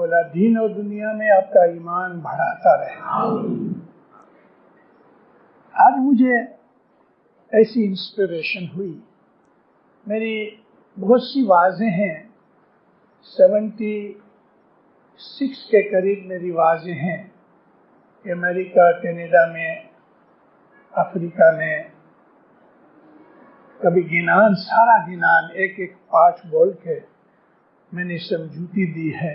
بولا دین اور دنیا میں آپ کا ایمان بڑھاتا رہے. آج مجھے ایسی انسپریشن ہوئی. میری بہت سی واعظیں ہیں، 76 کے قریب میری واعظیں ہیں کہ امریکہ، کینیڈا میں، افریقہ میں. کبھی گنان، سارا گنان ایک ایک پارٹ بول کے میں نے سمجھوتی دی ہے.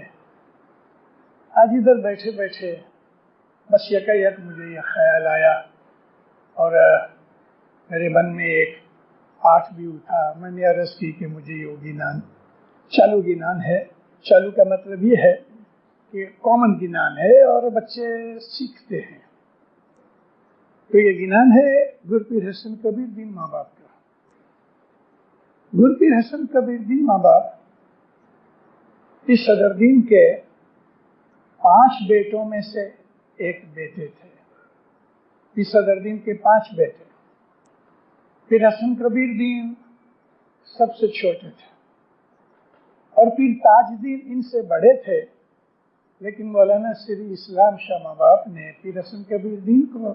آج ادھر بیٹھے بیٹھے بس یکایک مجھے یہ خیال آیا اور میرے من میں ایک پارٹ بھی اٹھا. میں نے عرض کی کہ مجھے یہ گنان چالو گنان ہے. چالو کا مطلب یہ ہے کہ کامن گنان ہے اور بچے سیکھتے ہیں. تو یہ گنان ہے گرپیر حسن کبیر دین ماں باپ کا. گرپیر حسن کبیر دین ماں باپ اس صدردین کے 5 بیٹوں میں سے ایک بیٹے تھے. اس صدردین کے 5 بیٹے. پھر حسن کبیر دین سب سے چھوٹے تھے اور پھر تاج دین ان سے بڑے تھے، لیکن مولانا سری اسلام شاہ ماں باپ نے پیر حسن کبیر دین کو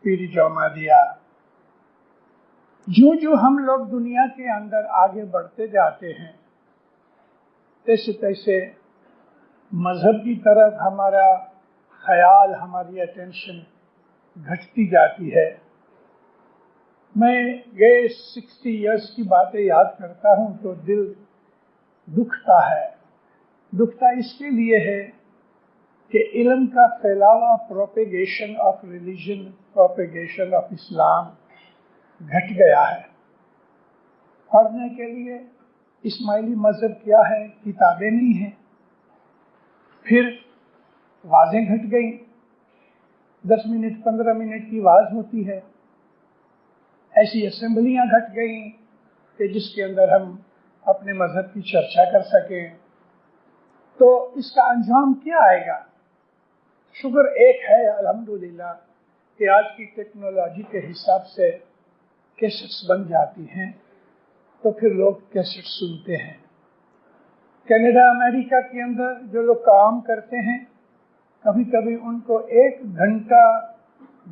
پیر جوما دیا. جو ہم لوگ دنیا کے اندر آگے بڑھتے جاتے ہیں، تیسے تیسے مذہب کی طرف ہمارا خیال، ہماری اٹینشن گھٹتی جاتی ہے. میں یہ 60 ایئرس کی باتیں یاد کرتا ہوں تو دل دکھتا ہے. دکھتا اس کے لیے ہے کہ علم کا پھیلاوا، propagation of religion, propagation of Islam گھٹ گیا ہے. پڑھنے کے لیے اسماعیلی مذہب کیا ہے، کتابیں نہیں ہیں. پھر وعظیں گھٹ گئیں. 10 منٹ 15 منٹ کی وعظ ہوتی ہے. ایسی اسمبلیاں گھٹ گئیں کہ جس کے اندر ہم اپنے مذہب کی چرچا کر سکیں. تو اس کا انجام کیا آئے گا؟ شکر ایک ہے الحمدللہ کہ آج کی ٹیکنالوجی کے حساب سے کیسٹس بن جاتی ہیں تو پھر لوگ کیسٹ سنتے ہیں. کینیڈا، امریکہ کے اندر جو لوگ کام کرتے ہیں، کبھی کبھی ان کو 1 گھنٹہ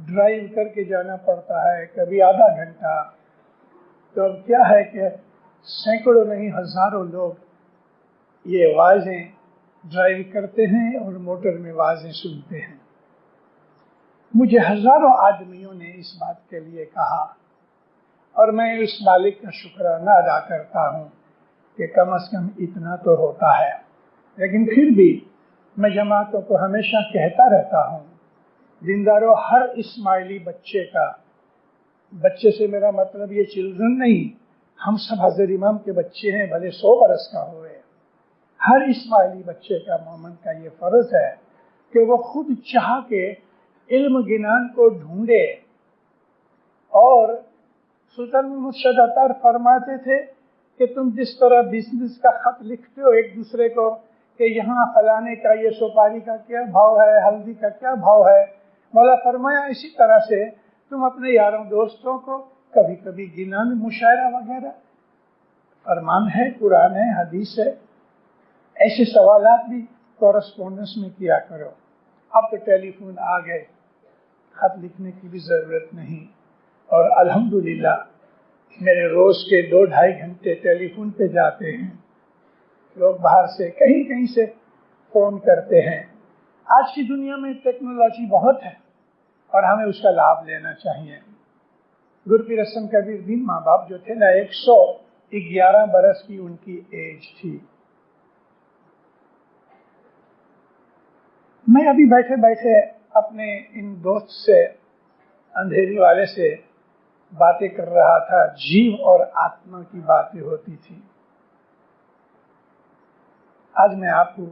ڈرائیو کر کے جانا پڑتا ہے، کبھی آدھا گھنٹہ. تو اب کیا ہے کہ سینکڑوں نہیں ہزاروں لوگ یہ واعظیں ڈرائیو کرتے ہیں اور موٹر میں واعظیں سنتے ہیں. مجھے ہزاروں آدمیوں نے اس بات کے لیے کہا اور میں اس مالک کا شکرانہ ادا کرتا ہوں کہ کم از کم اتنا تو ہوتا ہے. لیکن پھر بھی میں جماعتوں کو ہمیشہ کہتا رہتا ہوں، دینداروں، ہر اسماعیلی بچے سے میرا مطلب یہ چلڈرن نہیں، ہم سب حضرت امام کے بچے ہیں، بھلے 100 برس کا ہوئے. ہر اسماعیلی بچے کا، مومن کا یہ فرض ہے کہ وہ خود چاہ کے علم گنان کو ڈھونڈے. اور سلطان محمد شاہ عطار فرماتے تھے کہ تم جس طرح بزنس کا خط لکھتے ہو ایک دوسرے کو کہ یہاں فلانے کا یہ سپاری کا کیا بھاؤ ہے، ہلدی کا کیا بھاؤ ہے، مولا فرمایا اسی طرح سے تم اپنے یاروں دوستوں کو کبھی کبھی گنان، مشاعرہ وغیرہ، فرمان ہے، قرآن ہے، حدیث ہے، ایسے سوالات بھی کورسپونڈنس میں کیا کرو. اب تو ٹیلی فون آ گئے، خط لکھنے کی بھی ضرورت نہیں. اور الحمدللہ میرے روز کے 2-2.5 گھنٹے ٹیلی فون پہ جاتے ہیں. لوگ باہر سے کہیں سے فون کرتے ہیں. آج کی دنیا میں ٹیکنالوجی بہت ہے اور ہمیں اس کا لابھ لینا چاہیے. گرپیر حسن کبیر دین ماں باپ جو تھے نا، 111 برس کی ان کی ایج تھی. میں ابھی بیٹھے بیٹھے اپنے ان دوست سے، اندھیری والے سے باتیں کر رہا تھا. جیو اور آتما کی باتیں ہوتی تھی. آج میں آپ کو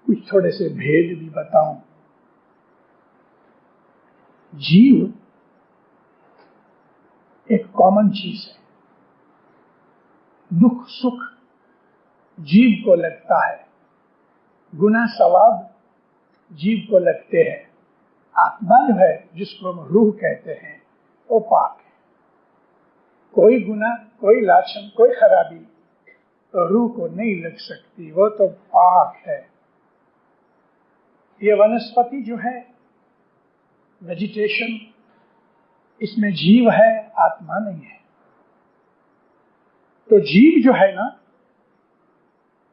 کچھ تھوڑے سے بھید بھی بتاؤں. جیو ایک کامن چیز ہے. دکھ سکھ جیو کو لگتا ہے، گناہ ثواب جیو کو لگتے ہیں. آتما جو ہے، جس کو ہم روح کہتے ہیں، وہ پاک ہے. کوئی گناہ، کوئی لاچن، کوئی خرابی تو روح کو نہیں لگ سکتی، وہ تو پاک ہے. یہ ونسپتی جو ہے، ویجیٹیشن، اس میں جیو ہے، آتما نہیں ہے۔ تو جیو جو ہے نا،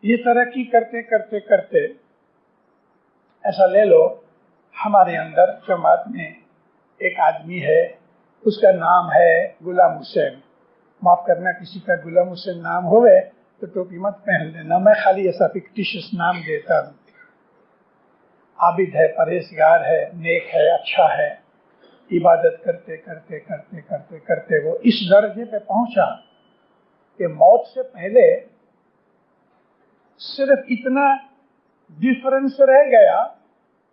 یہ ترقی کرتے کرتے کرتے، ایسا لے لو ہمارے اندر جماعت میں ایک آدمی ہے، اس کا نام ہے غلام حسین۔ معاف کرنا، کسی کا غلام حسین نام ہوئے تو ٹوپی مت پہن لینا، میں خالی ایسا فکٹیشس نام دیتا ہوں۔ عابد ہے، پرہیزگار ہے، نیک ہے، اچھا ہے، عبادت کرتے کرتے کرتے کرتے کرتے وہ اس درجے پہ پہنچا کہ موت سے پہلے صرف اتنا ڈفرنس رہ گیا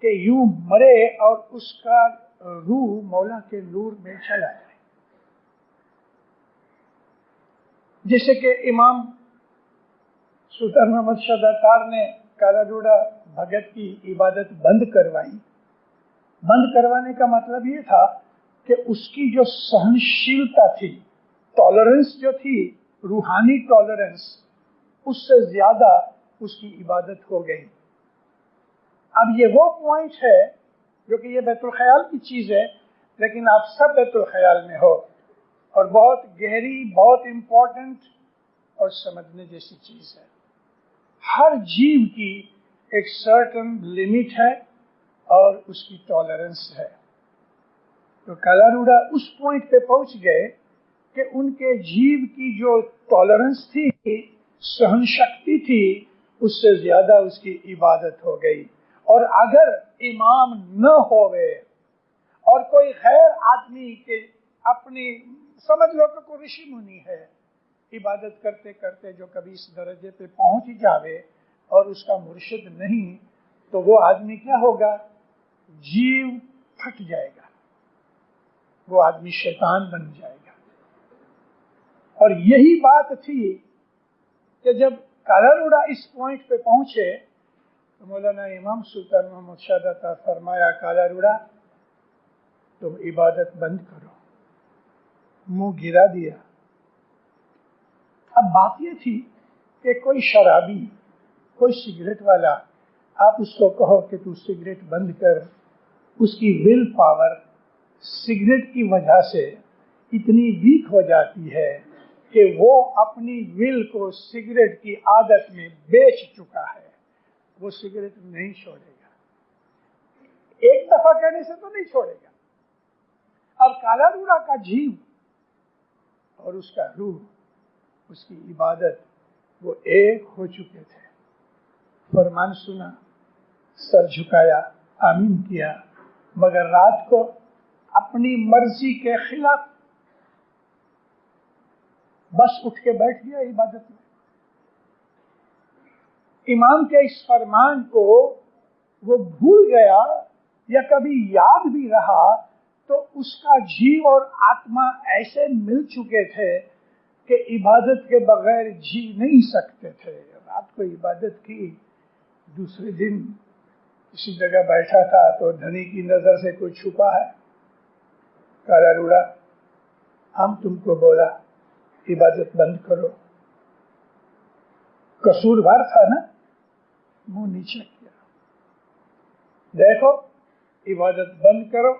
کہ یوں مرے اور اس کا روح مولا کے نور میں چلا جائے۔ جیسے کہ امام سلطان محمد شاہ داتار نے کالا ڈوڈا بھگت کی عبادت بند کروائی۔ بند کروانے کا مطلب یہ تھا کہ اس کی جو سہنشیلتا تھی، ٹالرنس جو تھی، روحانی ٹالرنس، اس سے زیادہ اس کی عبادت ہو گئی۔ اب یہ وہ پوائنٹ ہے جو کہ یہ بیت الخیال کی چیز ہے، لیکن آپ سب بیت الخیال میں ہو، اور بہت گہری، بہت امپورٹنٹ اور سمجھنے جیسی چیز ہے۔ ہر جیو کی ایک سرٹن لمٹ ہے اور اس کی ٹالرنس ہے۔ تو کالا روڈا اس پوائنٹ پہ پہنچ گئے کہ ان کے جیو کی جو ٹالرنس تھی، سہن شکتی تھی، اس سے زیادہ اس کی عبادت ہو گئی۔ اور اگر امام نہ ہوئے اور کوئی غیر آدمی کے اپنی، سمجھ لو کہ کوئی رشی منی ہے، عبادت کرتے کرتے جو کبھی اس درجے پہ پہنچ جاوے اور اس کا مرشد نہیں، تو وہ آدمی کیا ہوگا؟ جیو پھٹ جائے گا، وہ آدمی شیطان بن جائے گا۔ اور یہی بات تھی کہ جب کالا روڈا اس پوائنٹ پہ پہنچے تو مولانا امام سلطان محمد شاہ داتار فرمایا، کالا روڈا تم عبادت بند کرو۔ منہ گرا دیا۔ اب بات یہ تھی کہ کوئی شرابی، کوئی سگریٹ والا، آپ اس کو کہو کہ تو سگریٹ بند کر، اس کی ول پاور سگریٹ کی وجہ سے اتنی ویک ہو جاتی ہے کہ وہ اپنی ول کو سگریٹ کی عادت میں بیچ چکا ہے، وہ سگریٹ نہیں چھوڑے گا۔ ایک دفعہ کہنے سے تو نہیں چھوڑے گا۔ اب کالا روڈا کا جیو اور اس کا روح، اس کی عبادت، وہ ایک ہو چکے تھے۔ فرمان سنا، سر جھکایا، آمین کیا، مگر رات کو اپنی مرضی کے خلاف بس اٹھ کے بیٹھ گیا عبادت میں۔ امام کے اس فرمان کو وہ بھول گیا یا کبھی یاد بھی رہا تو اس کا جیو اور آتما ایسے مل چکے تھے کہ عبادت کے بغیر جی نہیں سکتے تھے۔ رات کو عبادت کی، دوسرے دن کسی جگہ بیٹھا تھا تو دھنی کی نظر سے کوئی چھپا ہے، کالا روڑا، ہم تم کو بولا عبادت بند کرو، قصوروار تھا نا، منہ نیچے کیا، دیکھو عبادت بند کرو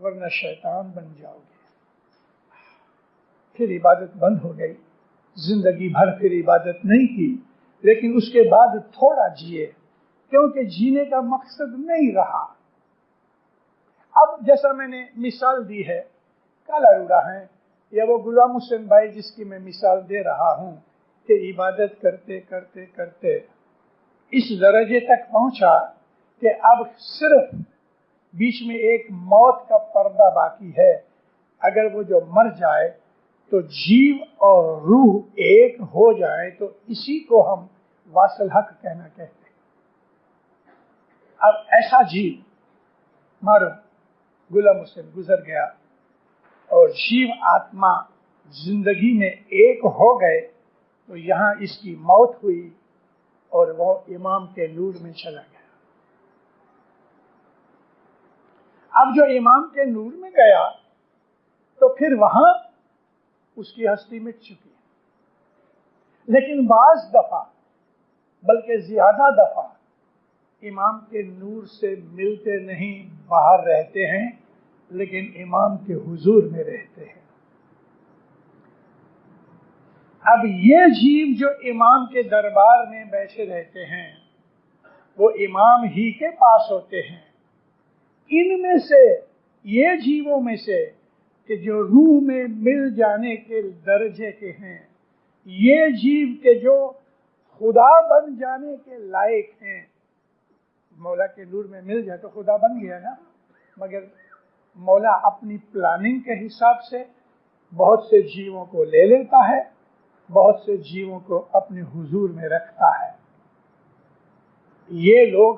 ورنہ شیطان بن جاؤ گے۔ پھر عبادت بند ہو گئی، زندگی بھر پھر عبادت نہیں کی، لیکن اس کے بعد تھوڑا جیے، کیونکہ جینے کا مقصد نہیں رہا۔ اب جیسا میں نے مثال دی ہے، کالا روڑا ہے یا وہ غلام حسین بھائی جس کی میں مثال دے رہا ہوں کہ عبادت کرتے کرتے کرتے اس درجے تک پہنچا کہ اب صرف بیچ میں ایک موت کا پردہ باقی ہے۔ اگر وہ جو مر جائے تو جیو اور روح ایک ہو جائے تو اسی کو ہم واصل حق کہنا کہتے ہیں۔ اب ایسا جیو مارو غلام حسین گزر گیا اور جیو آتما زندگی میں ایک ہو گئے، تو یہاں اس کی موت ہوئی اور وہ امام کے نور میں چلا گیا۔ اب جو امام کے نور میں گیا تو پھر وہاں اس کی ہستی مٹ چکی ہے، لیکن بعض دفعہ بلکہ زیادہ دفعہ امام کے نور سے ملتے نہیں، باہر رہتے ہیں، لیکن امام کے حضور میں رہتے ہیں۔ اب یہ جیو جو امام کے دربار میں بیٹھے رہتے ہیں وہ امام ہی کے پاس ہوتے ہیں۔ ان میں سے، یہ جیووں میں سے کہ جو روح میں مل جانے کے درجے کے ہیں، یہ جیو کہ جو خدا بن جانے کے لائق ہیں، مولا کے نور میں مل جائے تو خدا بن گیا نا، مگر مولا اپنی پلاننگ کے حساب سے بہت سے جیووں کو لے لیتا ہے، بہت سے جیووں کو اپنے حضور میں رکھتا ہے۔ یہ لوگ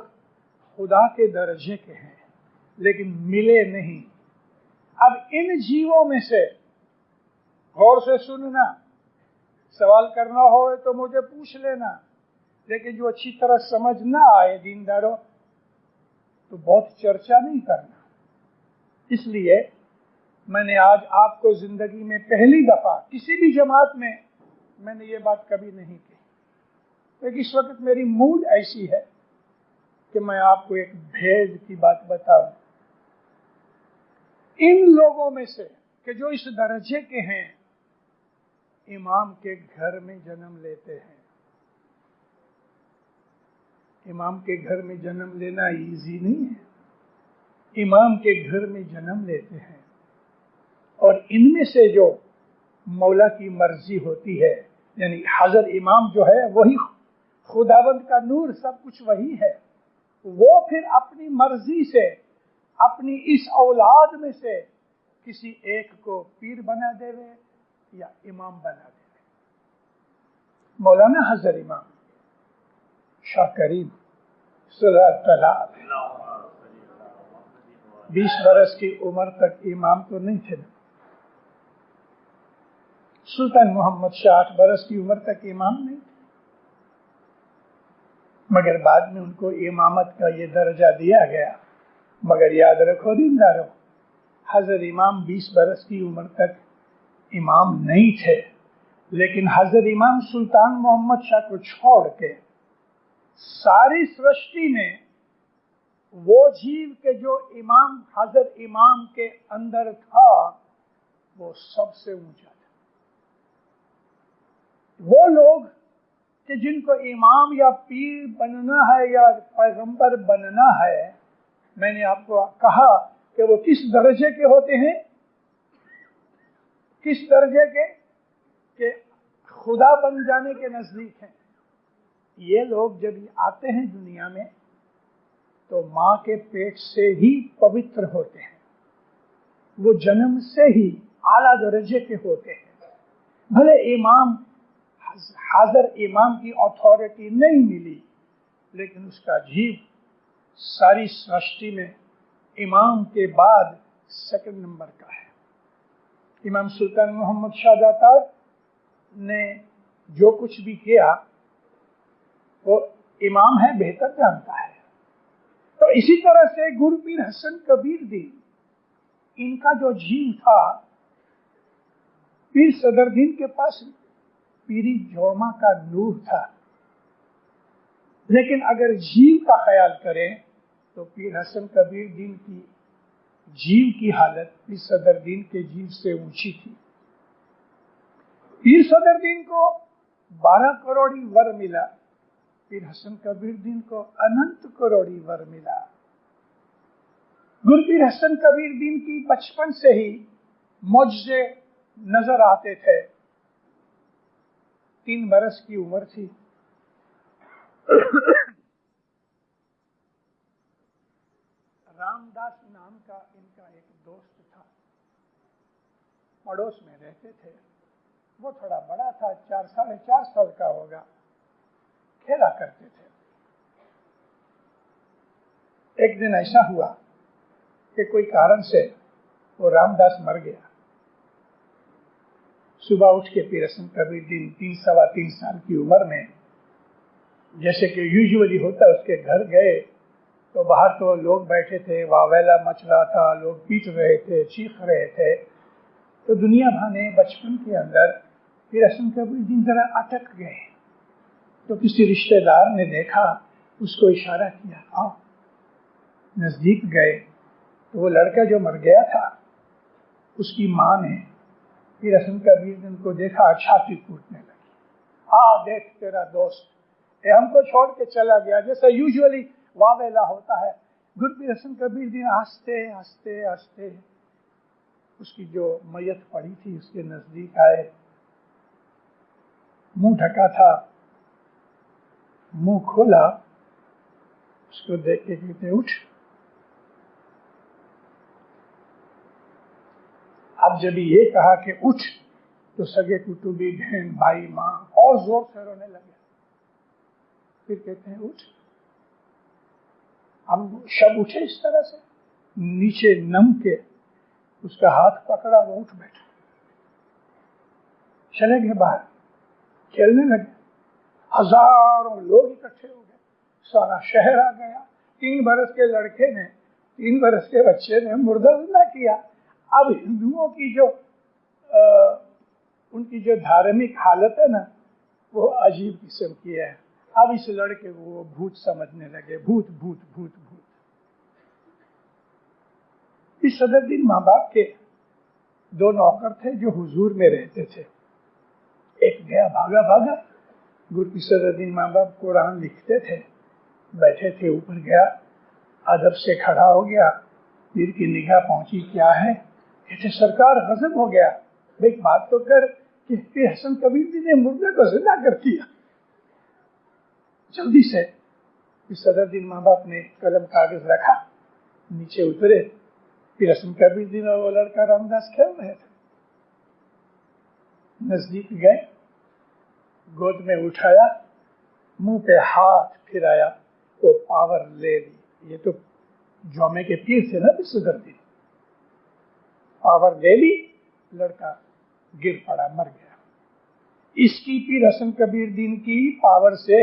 خدا کے درجے کے ہیں لیکن ملے نہیں۔ اب ان جیووں میں سے غور سے سننا، سوال کرنا ہو تو مجھے پوچھ لینا، لیکن جو اچھی طرح سمجھ نہ آئے دینداروں تو بہت چرچا نہیں کرنا۔ اس لیے میں نے آج آپ کو زندگی میں پہلی دفعہ کسی بھی جماعت میں نے یہ بات کبھی نہیں کی، لیکن اس وقت میری موڈ ایسی ہے کہ میں آپ کو ایک بھید کی بات بتاؤں۔ ان لوگوں میں سے کہ جو اس درجے کے ہیں، امام کے گھر میں جنم لیتے ہیں۔ امام کے گھر میں جنم لینا ایزی نہیں ہے، امام کے گھر میں جنم لیتے ہیں، اور ان میں سے جو مولا کی مرضی ہوتی ہے، یعنی حضرت امام جو ہے وہی خداوند کا نور، سب کچھ وہی ہے، وہ پھر اپنی مرضی سے اپنی اس اولاد میں سے کسی ایک کو پیر بنا دے یا امام بنا دے۔ مولانا حضرت امام شاہ کریم صلی اللہ علیہ 20 برس کی عمر تک امام تو نہیں تھے، سلطان محمد شاہ 8 برس کی عمر تک امام نہیں تھے، مگر بعد میں ان کو امامت کا یہ درجہ دیا گیا۔ مگر یاد رکھو دینداروں، حضرت امام 20 برس کی عمر تک امام نہیں تھے، لیکن حضرت امام سلطان محمد شاہ کو چھوڑ کے ساری سرشٹی میں وہ جیو کہ جو امام حضرت امام کے اندر تھا وہ سب سے اونچا تھا۔ وہ لوگ کہ جن کو امام یا پیر بننا ہے یا پیغمبر بننا ہے، میں نے آپ کو کہا کہ وہ کس درجے کے ہوتے ہیں، کس درجے کے کہ خدا بن جانے کے نزدیک ہیں۔ یہ لوگ جب آتے ہیں دنیا میں تو ماں کے پیٹ سے ہی پوتر ہوتے ہیں، وہ جنم سے ہی اعلیٰ درجے کے ہوتے ہیں۔ بھلے امام حضرت امام کی اتھارٹی نہیں ملی، لیکن اس کا جیو ساری سرشٹی میں امام کے بعد سیکنڈ نمبر کا ہے۔ امام سلطان محمد شاہ داتار نے جو کچھ بھی کیا وہ امام ہے بہتر جانتا ہے۔ تو اسی طرح سے گر پیر حسن کبیر دین، ان کا جو جیو تھا، پیر صدر دین کے پاس پیری جوما کا نور تھا، لیکن اگر جیو کا خیال کریں تو پیر حسن کبیر دین کی جیو کی حالت پیر صدر دین کے جیو سے اونچی تھی۔ پیر صدر دین کو 12 کروڑی ور ملا، پیر حسن کبیر دین کو اننت کروڑی ور ملا۔ گر پیر حسن کبیر دین کی بچپن سے ہی معجزے نظر آتے تھے۔ 3 برس کی عمر تھی، رام داس نام کا ان کا ایک دوست تھا، پڑوس میں رہتے تھے۔ وہ تھوڑا بڑا تھا، 4 سال کا ہوگا، کھیلا کرتے تھے۔ ایک دن ایسا ہوا کہ کوئی کارن سے وہ رام داس مر گیا۔ صبح اٹھ کے پیر حسن کبیر دین 3 سال کی عمر میں جیسے کہ یوزولی ہوتا اس کے گھر گئے تو باہر تو لوگ بیٹھے تھے، واویلا مچ رہا تھا، لوگ پیٹ رہے تھے، چیخ رہے تھے۔ تو دنیا بھانے بچپن کے اندر پیر حسن کبیر دین ذرا اٹک گئے۔ تو کسی رشتہ دار نے دیکھا اس کو اشارہ کیا، آؤ۔ نزدیک گئے تو وہ لڑکا جو مر گیا تھا اس کی ماں نے پیر حسن کبیر نے ان کو دیکھا، چھاتی کوٹنے لگی، دیکھ تیرا دوست ہم کو چھوڑ کے چلا گیا، جیسا یوزولی واویلا ہوتا ہے۔ گر پیر حسن کبیر دین ہنستے ہنستے ہنستے اس کی جو میت پڑی تھی اس کے نزدیک آئے، منہ ڈھکا تھا، منہ کھولا، اس کو دیکھ کے کہتے اٹھ۔ اب جب یہ کہا کہ اٹھ تو سگے کٹوبی، بہن، بھائی، ماں اور زور سے رونے لگے۔ پھر کہتے ہیں اٹھ۔ ہم شب اٹھے اس طرح سے، نیچے نم کے اس کا ہاتھ پکڑا، وہ اٹھ بیٹھا، چلے گئے باہر کھیلنے لگے۔ ہزاروں لوگ اکٹھے ہو گئے، سارا شہر آ گیا۔ 3 برس کے لڑکے نے، 3 برس کے بچے نے مردہ زندہ کیا۔ اب ہندوؤں کی جو ان کی جو دھارمک حالت ہے نا وہ عجیب قسم کی ہے۔ اب اس لڑکے کو وہ بھوت سمجھنے لگے، بھوت بھوت بھوت بھوت۔ اس صدر الدین ماں باپ کے 2 نوکر تھے جو حضور میں رہتے تھے۔ ایک گیا بھاگا بھاگا، گرپی صدر الدین ماں باپ قرآن لکھتے تھے، بیٹھے تھے، اوپر گیا، ادب سے کھڑا ہو گیا، پیر کی نگاہ پہنچی، کیا ہے؟ کہتے سرکار غضب ہو گیا، ایک بات تو کر کہ پیر حسن کبیر جی نے مردے کو زندہ کر دیا۔ جلدی سے صدر الدین ماں باپ نے قلم کاغذ رکھا، نیچے اترے، پیر حسن کبیر جی اور وہ لڑکا رام داس کھیل رہے تھے، نزدیک گئے، گود میں اٹھایا، منہ پہ ہاتھ پھرایا، وہ پاور لے لی۔ یہ تو جومے کے پیر تھے نا صدر الدین، پاور لے لی، لڑکا گر پڑا، مر گیا۔ اس کی پیر حسن کبیر دین کی پاور سے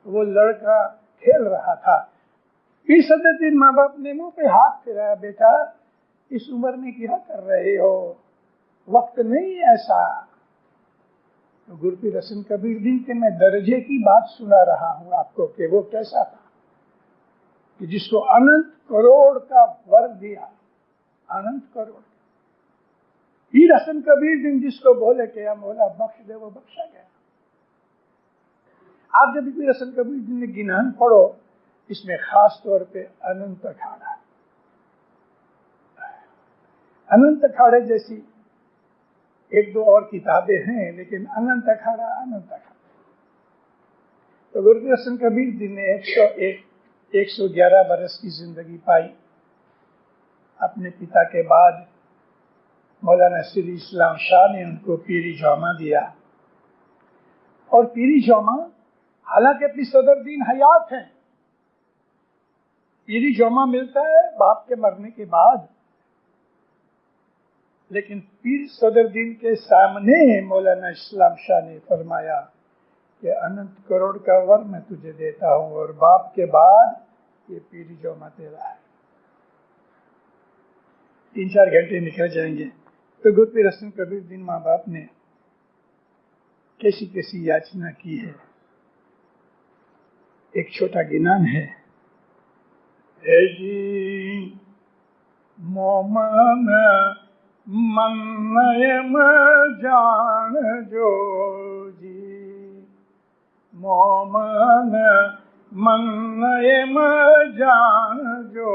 وہ لڑکا کھیل رہا تھا۔ پیر صدر الدین ماں باپ نے منہ پہ ہاتھ پھیرایا، بیٹا اس عمر میں کیا کر رہے ہو، وقت نہیں ایسا۔ گرپیر حسن کبیر دین کے میں درجے کی بات سنا رہا ہوں آپ کو کہ وہ کیسا تھا، کہ جس کو اننت کروڑ کا ور دیا، اننت کروڑ۔ پیر حسن کبیر دین جس کو بولے کہ یا مولا بخش دے، وہ بخشا گیا۔ آپ جب پیر حسن کبیر دین نے گنان پڑھو، اس میں خاص طور پہ اننت اکھاڑا، اننت اکھاڑے جیسی 1-2 اور کتابیں ہیں، لیکن اننت اکھاڑا، اننت اکھاڑا۔ تو گرپیر حسن کبیر دین نے 111 برس کی زندگی پائی۔ اپنے پتا کے بعد مولانا سری اسلام شاہ نے ان کو پیری جامہ دیا، اور پیری جامہ حالانکہ اپنی صدر الدین حیات ہیں، پیری جامہ ملتا ہے باپ کے مرنے کے بعد، لیکن پیر صدر الدین کے سامنے مولانا اسلام شاہ نے فرمایا کہ اننت کروڑ کا ور میں تجھے دیتا ہوں، اور باپ کے بعد یہ پیری جامہ تیرا ہے۔ 3-4 گھنٹے نکل جائیں گے۔ تو گرپیر حسن کبیر دین ماں باپ نے کیسی کیسی یاچنا کی ہے، ایک چھوٹا گنان ہے۔ اے جی مومن من جان جو جی، مومن من جان جو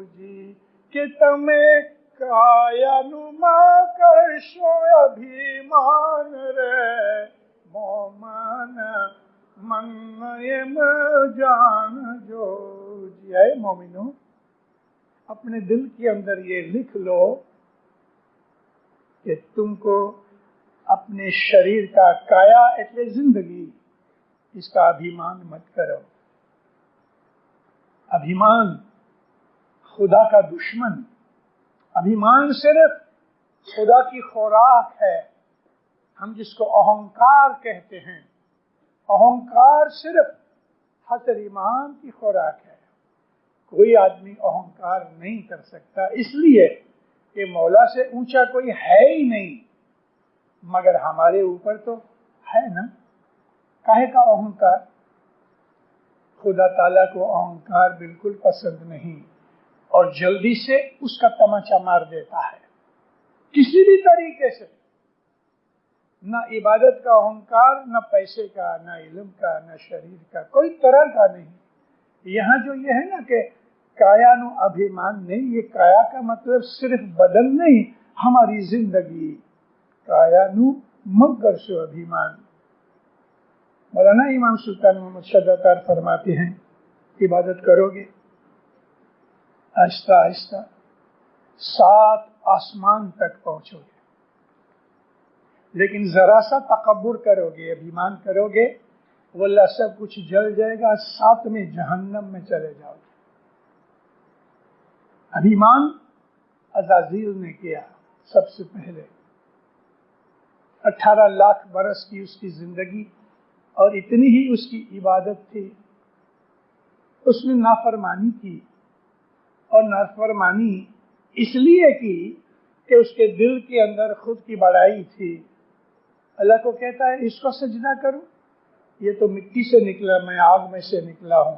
جی، کہ تمہیں کایا نما کرشو ابھیمان رے، مومن من جان جو جی۔ اے مومنو، اپنے دل کے اندر یہ لکھ لو کہ تم کو اپنے شریر کا کایا اٹلے زندگی، اس کا ابھیمان مت کرو۔ ابھیمان خدا کا دشمن، ابھیمان صرف خدا کی خوراک ہے۔ ہم جس کو اہنکار کہتے ہیں، اہنکار صرف حضرت امام کی خوراک ہے۔ کوئی آدمی اہنکار نہیں کر سکتا، اس لیے کہ مولا سے اونچا کوئی ہے ہی نہیں، مگر ہمارے اوپر تو ہے نا، کاہے کا اہنکار؟ خدا تعالیٰ کو اہنکار بالکل پسند نہیں اور جلدی سے اس کا تماچا مار دیتا ہے کسی بھی طریقے سے. نہ عبادت کا اہنکار، نہ پیسے کا، نہ علم کا، نہ شریر کا، کوئی طرح کا نہیں. یہاں جو یہ ہے نا کہ کایا نو ابھیمان نہیں، یہ کایا کا مطلب صرف بدن نہیں، ہماری زندگی. کایا نو مگر سو ابھیمان. مولانا امام سلطان محمد شہزاد فرماتے ہیں عبادت کرو گے آہستہ آہستہ 7 آسمان تک پہنچو گے، لیکن ذرا سا تکبر کرو گے، ابھیمان کرو گے، واللہ سب کچھ جل جائے گا، 7ویں جہنم میں چلے جاؤ گے. ابھیمان عزازیل نے کیا سب سے پہلے. 18 لاکھ برس کی اس کی زندگی اور اتنی ہی اس کی عبادت تھی. اس نے نافرمانی کی، اور نافرمانی اس لیے کی کہ اس کے دل کے اندر خود کی بڑائی تھی. اللہ کو کہتا ہے اس کو سجدہ کروں، یہ تو مٹی سے نکلا، میں آگ میں سے نکلا ہوں،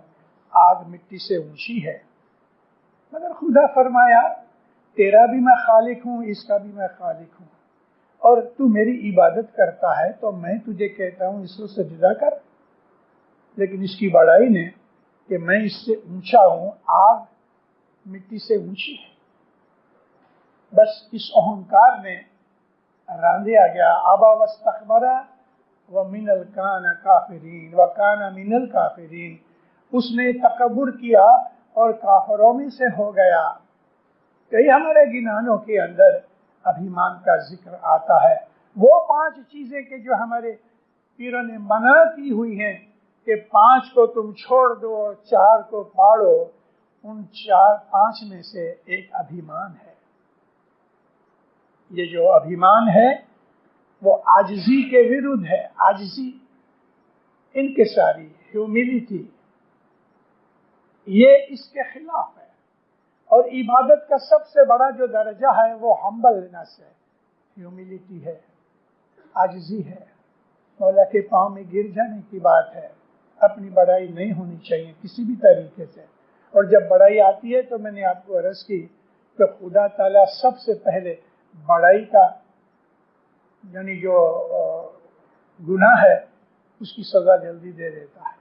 آگ مٹی سے اونچی ہے. مگر خدا فرمایا تیرا بھی میں خالق ہوں، اس کا بھی میں خالق ہوں، اور تو میری عبادت کرتا ہے تو میں تجھے کہتا ہوں اس کو سجدہ کر. لیکن اس کی بڑائی نے کہ میں اس سے اونچا ہوں، آگ مٹی سے اونچی ہے، بس اس اہنکار نے راندیا گیا. ابا واستکبر ومن الکان کافرین وکان من الکافرین. اس نے تکبر کیا اور کافروں میں سے ہو گیا. کئی ہمارے گناہوں کے اندر ابھیمان کا ذکر آتا ہے. وہ 5 چیزیں کہ جو ہمارے پیروں نے منع کی ہوئی ہیں کہ 5 کو تم چھوڑ دو اور 4 کو پاڑو، ان 5 میں سے ایک ابھیمان ہے. یہ جو ابھیمان ہے وہ عاجزی کے ورد ہے. عاجزی، انکساری، ہیوملٹی، یہ اس کے خلاف ہے. اور عبادت کا سب سے بڑا جو درجہ ہے وہ ہمبلنس ہے، ہیوملٹی ہے، عاجزی ہے. مولا کے پاؤں میں گر جانے کی بات ہے. اپنی بڑائی نہیں ہونی چاہیے کسی بھی طریقے سے. اور جب بڑائی آتی ہے تو میں نے آپ کو عرض کی کہ خدا تعالیٰ سب سے پہلے بڑائی کا یعنی جو گناہ ہے اس کی سزا جلدی دے دیتا ہے.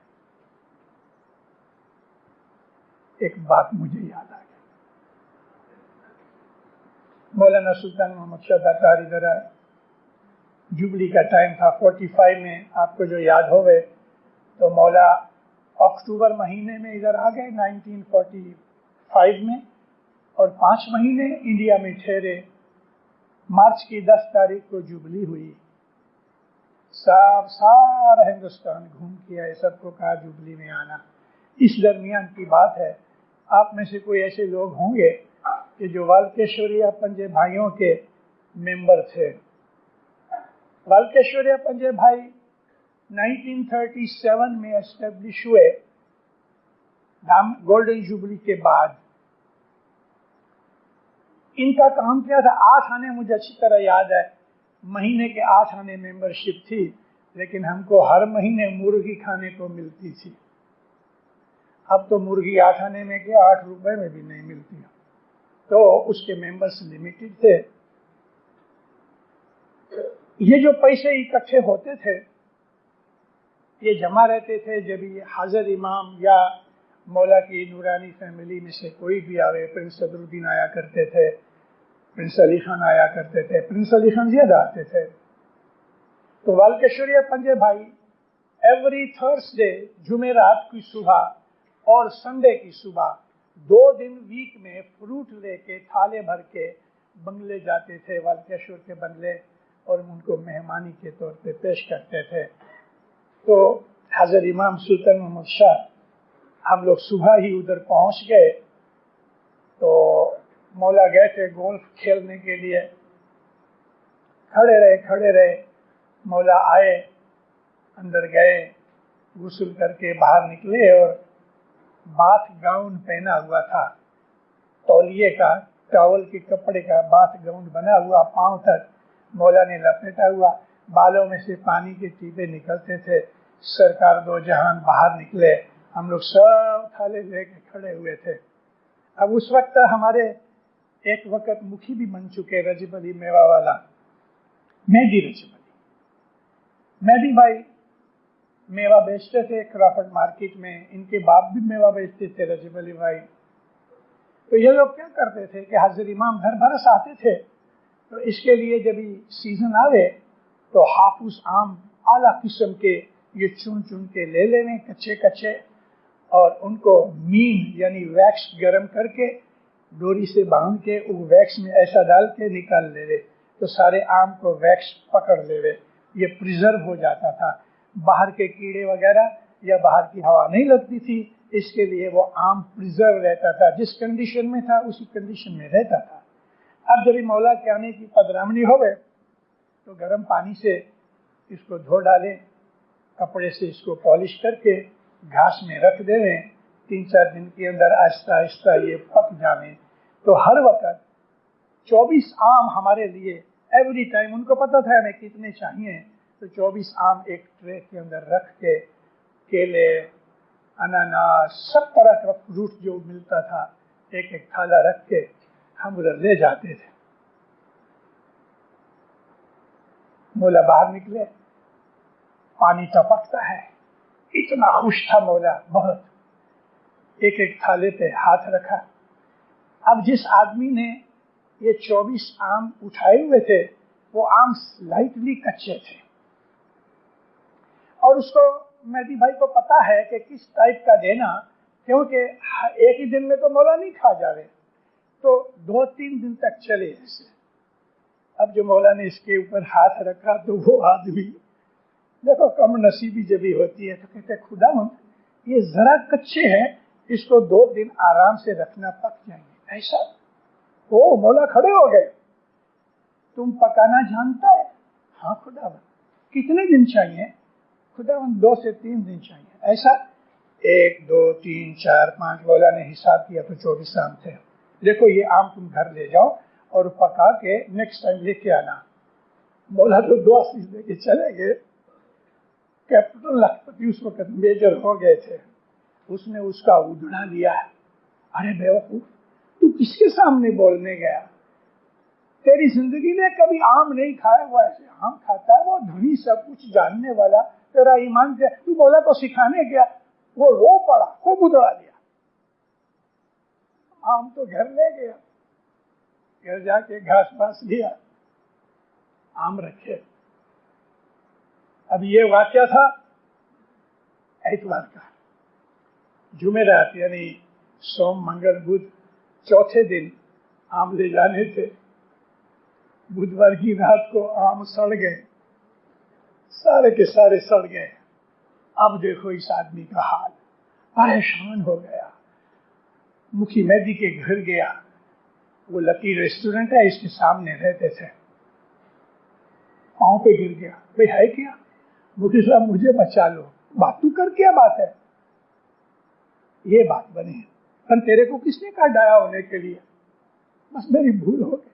ایک بات مجھے یاد آ گئی. مولانا سلطان محمد شہزاد ادھر جبلی کا ٹائم تھا 45 میں، آپ کو جو یاد ہوئے تو مولا اکتوبر مہینے میں ادھر آ گئے 1945 میں، اور 5 مہینے انڈیا میں ٹھہرے. مارچ کی 10 تاریخ کو جبلی ہوئی. سارا ہندوستان گھوم کیا ہے، سب کو کہا جبلی میں آنا. اس درمیان کی بات ہے، آپ میں سے کوئی ایسے لوگ ہوں گے کہ جو والکیشوریہ پنجے بھائیوں کے ممبر تھے. والکیشوریہ پنجے بھائی 1937 میں اسٹیبلش ہوئے گولڈن جوبلی کے بعد. ان کا کام کیا تھا؟ 8 آنے مجھے اچھی طرح یاد ہے، مہینے کے 8 آنے ممبرشپ تھی، لیکن ہم کو ہر مہینے مرغی کھانے کو ملتی تھی. اب تو مرغی 8 آنے میں کیا 8 روپے میں بھی نہیں ملتی، تو اس کے ممبرس لمیٹڈ تھے. یہ جو پیسے اکٹھے ہوتے تھے یہ جمع رہتے تھے. جب یہ حاضر امام یا مولا کی نورانی فیملی میں سے کوئی بھی آوے، پرنس صدر الدین آیا کرتے تھے، پرنس علی خان آیا کرتے تھے، پرنس علی خان زیادہ آتے تھے. تو والکیشوریہ پنجے بھائی ایوری تھرسڈے، جمعرات کی صبح اور سنڈے کی صبح 2 دن ویک میں فروٹ لے کے تھالے بھر کے بنگلے جاتے تھے، والکیشور کے بنگلے، اور ان کو مہمانی کے طور پہ پیش کرتے تھے. تو حضرت امام سلطان محمد شاہ ہم لوگ صبح ہی ادھر پہنچ گئے. تو مولا گئے تھے گولف کھیلنے کے لیے. کھڑے رہے. مولا آئے، اندر گئے، غسل کر کے باہر نکلے اور باتھ گاؤن پہنا ہوا تھا، تولیے کا، ٹاول کے کپڑے کا باتھ گاؤن بنا ہوا پاؤں تک مولا نے لپیٹا ہوا. بالوں میں سے پانی کے ٹیپے نکلتے تھے. سرکار دو جہان باہر نکلے ہم لوگ سب تھالے لے کے کھڑے ہوئے تھے. اب اس وقت ہمارے ایک وقت مکھی بھی بن چکے رجب علی میوہ والا، مہدی رجب علی. مہدی بھائی میوہ بیچتے تھے کرافٹ مارکیٹ میں، ان کے باپ بھی میوہ بیچتے تھے رجب علی بھائی. تو یہ لوگ کیا کرتے تھے کہ حضرت امام گھر برس آتے تھے، تو اس کے لیے جب سیزن آئے تو ہاپوس آم اعلیٰ قسم کے یہ چن چن کے لے لینے کچے کچے، اور ان کو مین یعنی ویکس گرم کر کے ڈوری سے باندھ کے وہ ویکس میں ایسا ڈال کے نکال لے، تو سارے آم کو ویکس پکڑ لے. یہ پریزرو ہو جاتا تھا، باہر کے کیڑے وغیرہ یا باہر کی ہوا نہیں لگتی تھی، اس کے لیے وہ آم پریزرو رہتا تھا، جس کنڈیشن میں تھا اسی کنڈیشن میں رہتا تھا. اب جب مولا کے آنے کی پدرامنی ہو گئے تو گرم پانی سے اس کو دھو ڈالیں، کپڑے سے اس کو پالش کر کے گھاس میں رکھ دے رہے ہیں. 3-4 دن کے اندر آہستہ آہستہ یہ پک جاویں. تو ہر وقت 24 آم ہمارے لیے ایوری ٹائم، ان کو پتہ تھا ہمیں کتنے چاہیے، تو 24 آم ایک ٹرے کے اندر رکھ کے کیلے، اناناس، سب طرح کا فروٹ جو ملتا تھا ایک ایک تھالا رکھ کے ہم ادھر لے جاتے تھے. مولا باہر نکلے، پانی ٹپکتا ہے، اتنا خوش تھا مولا بہت. ایک ایک تھالے پہ ہاتھ رکھا. اب جس آدمی نے یہ 24 آم اٹھائے ہوئے تھے وہ آم سلائٹلی کچے تھے، اور اس کو مہدی بھائی کو پتا ہے کہ کس ٹائپ کا دینا، کیونکہ ایک ہی دن میں تو مولا نہیں کھا جاوے، تو 2-3 دن تک چلے ایسے. اب جو مولا نے اس کے اوپر ہاتھ رکھا تو وہ آدمی، دیکھو کم نصیبی جب بھی ہوتی ہے تو کہتے خدا یہ ذرا کچے ہیں، اس کو 2 دن آرام سے رکھنا، پک جائیں گے. ایسا وہ مولا کھڑے ہو گئے، تم پکانا جانتا ہے؟ ہاں خدا کتنے دن چاہیے؟ خدا 2 سے 3 دن چاہیے. ایسا 1 2 3 4 5 مولا نے حساب کیا تو 24 آم تھے. دیکھو یہ آم تم گھر لے جاؤ اور پکا کے نیکسٹ ٹائم لے کے آنا. مولا تو 2 آفس لے کے چلے گئے. کیپٹن لکھپتی اس وقت میجر ہو گئے تھے، اس نے اس کا ادڑا لیا. ارے بیوقوف، تو کس کے سامنے بولنے گیا؟ تیری زندگی نے کبھی آم نہیں کھایا، وہ ایسے آم کھاتا ہے، وہ دھنی سب کچھ جاننے والا، تیرا ایمان کیا؟ تو مولا کو سکھانے گیا. وہ رو پڑا، خوب ادڑا لیا. آم تو گھر لے گیا، گھر جا کے گھاس پاس لیا، آم رکھے. اب یہ واقعہ تھا اتوار کا. جمعرات یعنی سوم منگل بدھ چوتھے دن آم لے جانے تھے. بدھوار کی رات کو آم سڑ گئے، سارے کے سارے سڑ گئے. اب دیکھو اس آدمی کا حال، پریشان ہو گیا. مکھی مہدی کے گھر گیا، وہ لکی ریسٹورنٹ ہے اس کے سامنے رہتے تھے. پاؤں پہ گر گیا، بھئی ہے کیا؟ مکھی صاحب مجھے بچا لو. بات تو کر، کیا بات ہے؟ یہ بات بنی ہے، پر تیرے کو کس نے کہا ڈایا ہونے کے لیے؟ بس میری بھول ہو گئی.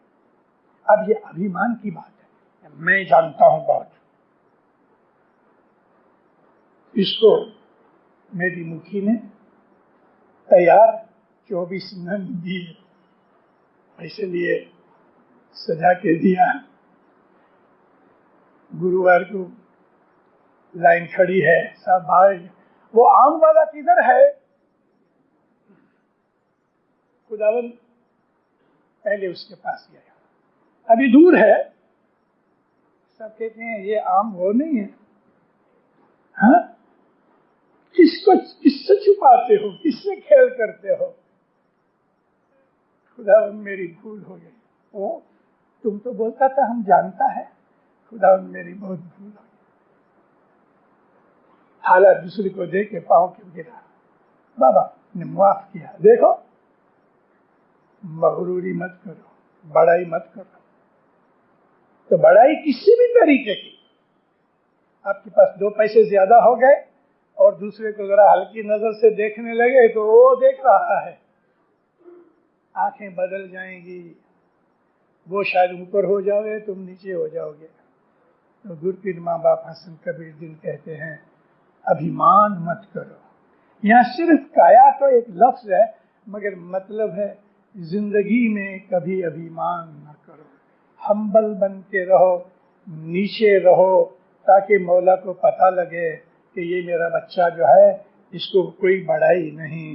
اب یہ ابھیمان کی بات ہے، میں جانتا ہوں بہت. اس کو میری مکھی نے تیار 24 نن دیے، ایسے لیے سجا کے دیا. گرووار کو لائن کھڑی ہے، سب بھائی وہ آم والا کدھر ہے؟ خداوند پہلے اس کے پاس گیا، ابھی دور ہے. سب کہتے ہیں یہ آم وہ نہیں ہے. ہاں، کس سے چھپاتے ہو، کس سے کھیل کرتے ہو؟ خداوند میری بھول ہو گئی. او تم تو بولتا تھا ہم جانتا ہے. خداوند میری بہت بھول ہو گئی. حالات دوسرے کو دے کے پاؤں کے گرا. بابا نے معاف کیا. دیکھو مغروری مت کرو، بڑائی مت کرو. تو بڑائی کسی بھی طریقے کی، آپ کے پاس 2 پیسے زیادہ ہو گئے اور دوسرے کو ذرا ہلکی نظر سے دیکھنے لگے تو وہ دیکھ رہا ہے، آنکھیں بدل جائیں گی. وہ شاید اوپر ہو جاؤ گے، تم نیچے ہو جاؤ گے. تو گرپیر ماں باپ حسن کبیر دن کہتے ہیں ابھیمان مت کرو. یہاں صرف کایا تو ایک لفظ ہے، مگر مطلب ہے زندگی میں کبھی ابھیمان نہ کرو، ہمبل بن کے رہو، نیچے رہو، تاکہ مولا کو پتہ لگے کہ یہ میرا بچہ جو ہے اس کو کوئی بڑائی نہیں۔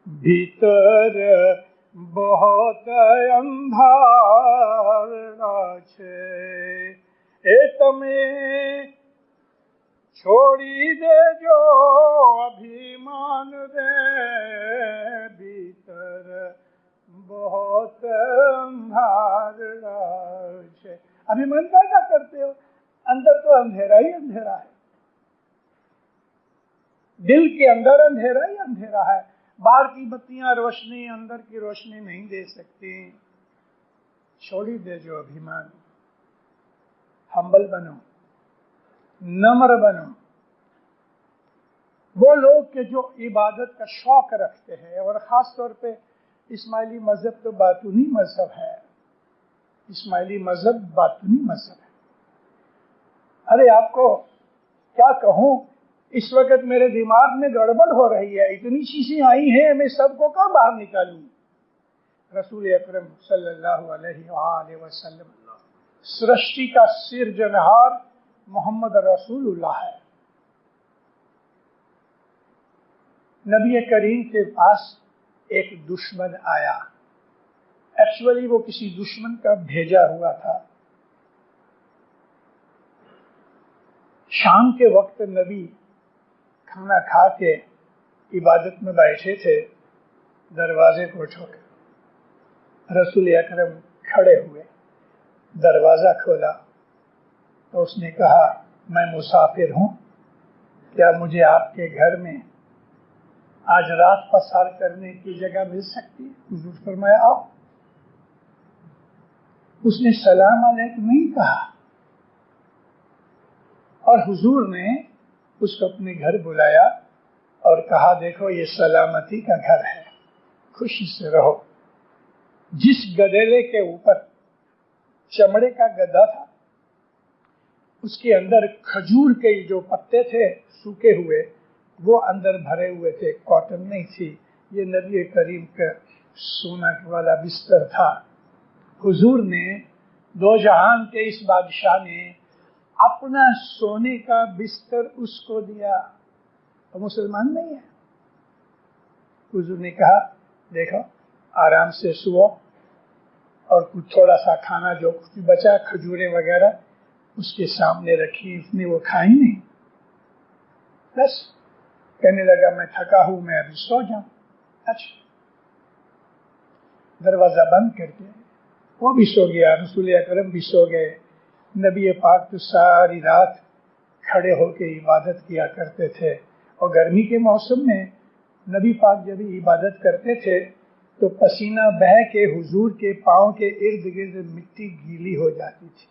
بھیتر بہت اندھار چھے اے تمہیں چھوڑی دے جو ابھیمان رے، بھیتر بہت اندھار چھے۔ ابھیمان کیا کرتے ہو؟ اندر تو اندھیرا ہی اندھیرا ہے، دل کے اندر اندھیرا ہی اندھیرا ہے، باہر کی بتیاں روشنی اندر کی روشنی نہیں دے سکتی۔ چھوڑی دے جو ابھیمان، ہمبل بنو، نمر بنو۔ وہ لوگ کہ جو عبادت کا شوق رکھتے ہیں، اور خاص طور پہ اسماعیلی مذہب تو باطنی مذہب ہے، اسماعیلی مذہب باطنی مذہب ہے۔ ارے آپ کو کیا کہوں، اس وقت میرے دماغ میں گڑبڑ ہو رہی ہے، اتنی چیزیں آئی ہیں، میں سب کو کہاں باہر نکالوں۔ رسول اکرم صلی اللہ علیہ وآلہ وسلم سرشٹی کا سرجنہار محمد رسول اللہ ہے۔ نبی کریم کے پاس ایک دشمن آیا، ایکچولی وہ کسی دشمن کا بھیجا ہوا تھا۔ شام کے وقت نبی کھانا کھا کے عبادت میں بیٹھے تھے، دروازے کو ٹھوکا، رسول اکرم کھڑے ہوئے، دروازہ کھولا تو اس نے کہا میں مسافر ہوں، کیا مجھے آپ کے گھر میں آج رات پسار کرنے کی جگہ مل سکتی ہے؟ حضور فرمایا آؤ۔ اس نے سلام علیکم نہیں کہا، اور حضور نے اس کو اپنے گھر بلایا اور کہا دیکھو یہ سلامتی کا گھر ہے، خوشی سے رہو۔ جس گدیلے کے اوپر چمڑے کا گدا تھا، اس کے اندر کھجور کے جو پتے تھے سوکھے ہوئے، وہ اندر بھرے ہوئے تھے، کاٹن نہیں تھی۔ یہ نبی کریم کا سونا والا بستر تھا۔ حضور نے، دو جہان کے اس بادشاہ نے اپنا سونے کا بستر اس کو دیا، وہ مسلمان نہیں ہے۔ حضور نے کہا دیکھو آرام سے سو، اور کچھ تھوڑا سا کھانا جو کچھ بچا، کھجورے وغیرہ اس کے سامنے رکھی، اس نے وہ کھائی نہیں، بس کہنے لگا میں تھکا ہوں، میں ابھی سو جاؤں۔ اچھا، دروازہ بند کر کے وہ بھی سو گیا، رسول اکرم بھی سو گئے۔ نبی پاک تو ساری رات کھڑے ہو کے عبادت کیا کرتے تھے، اور گرمی کے موسم میں نبی پاک جب عبادت کرتے تھے تو پسینہ بہہ کے حضور کے پاؤں کے ارد گرد مٹی گیلی ہو جاتی تھی۔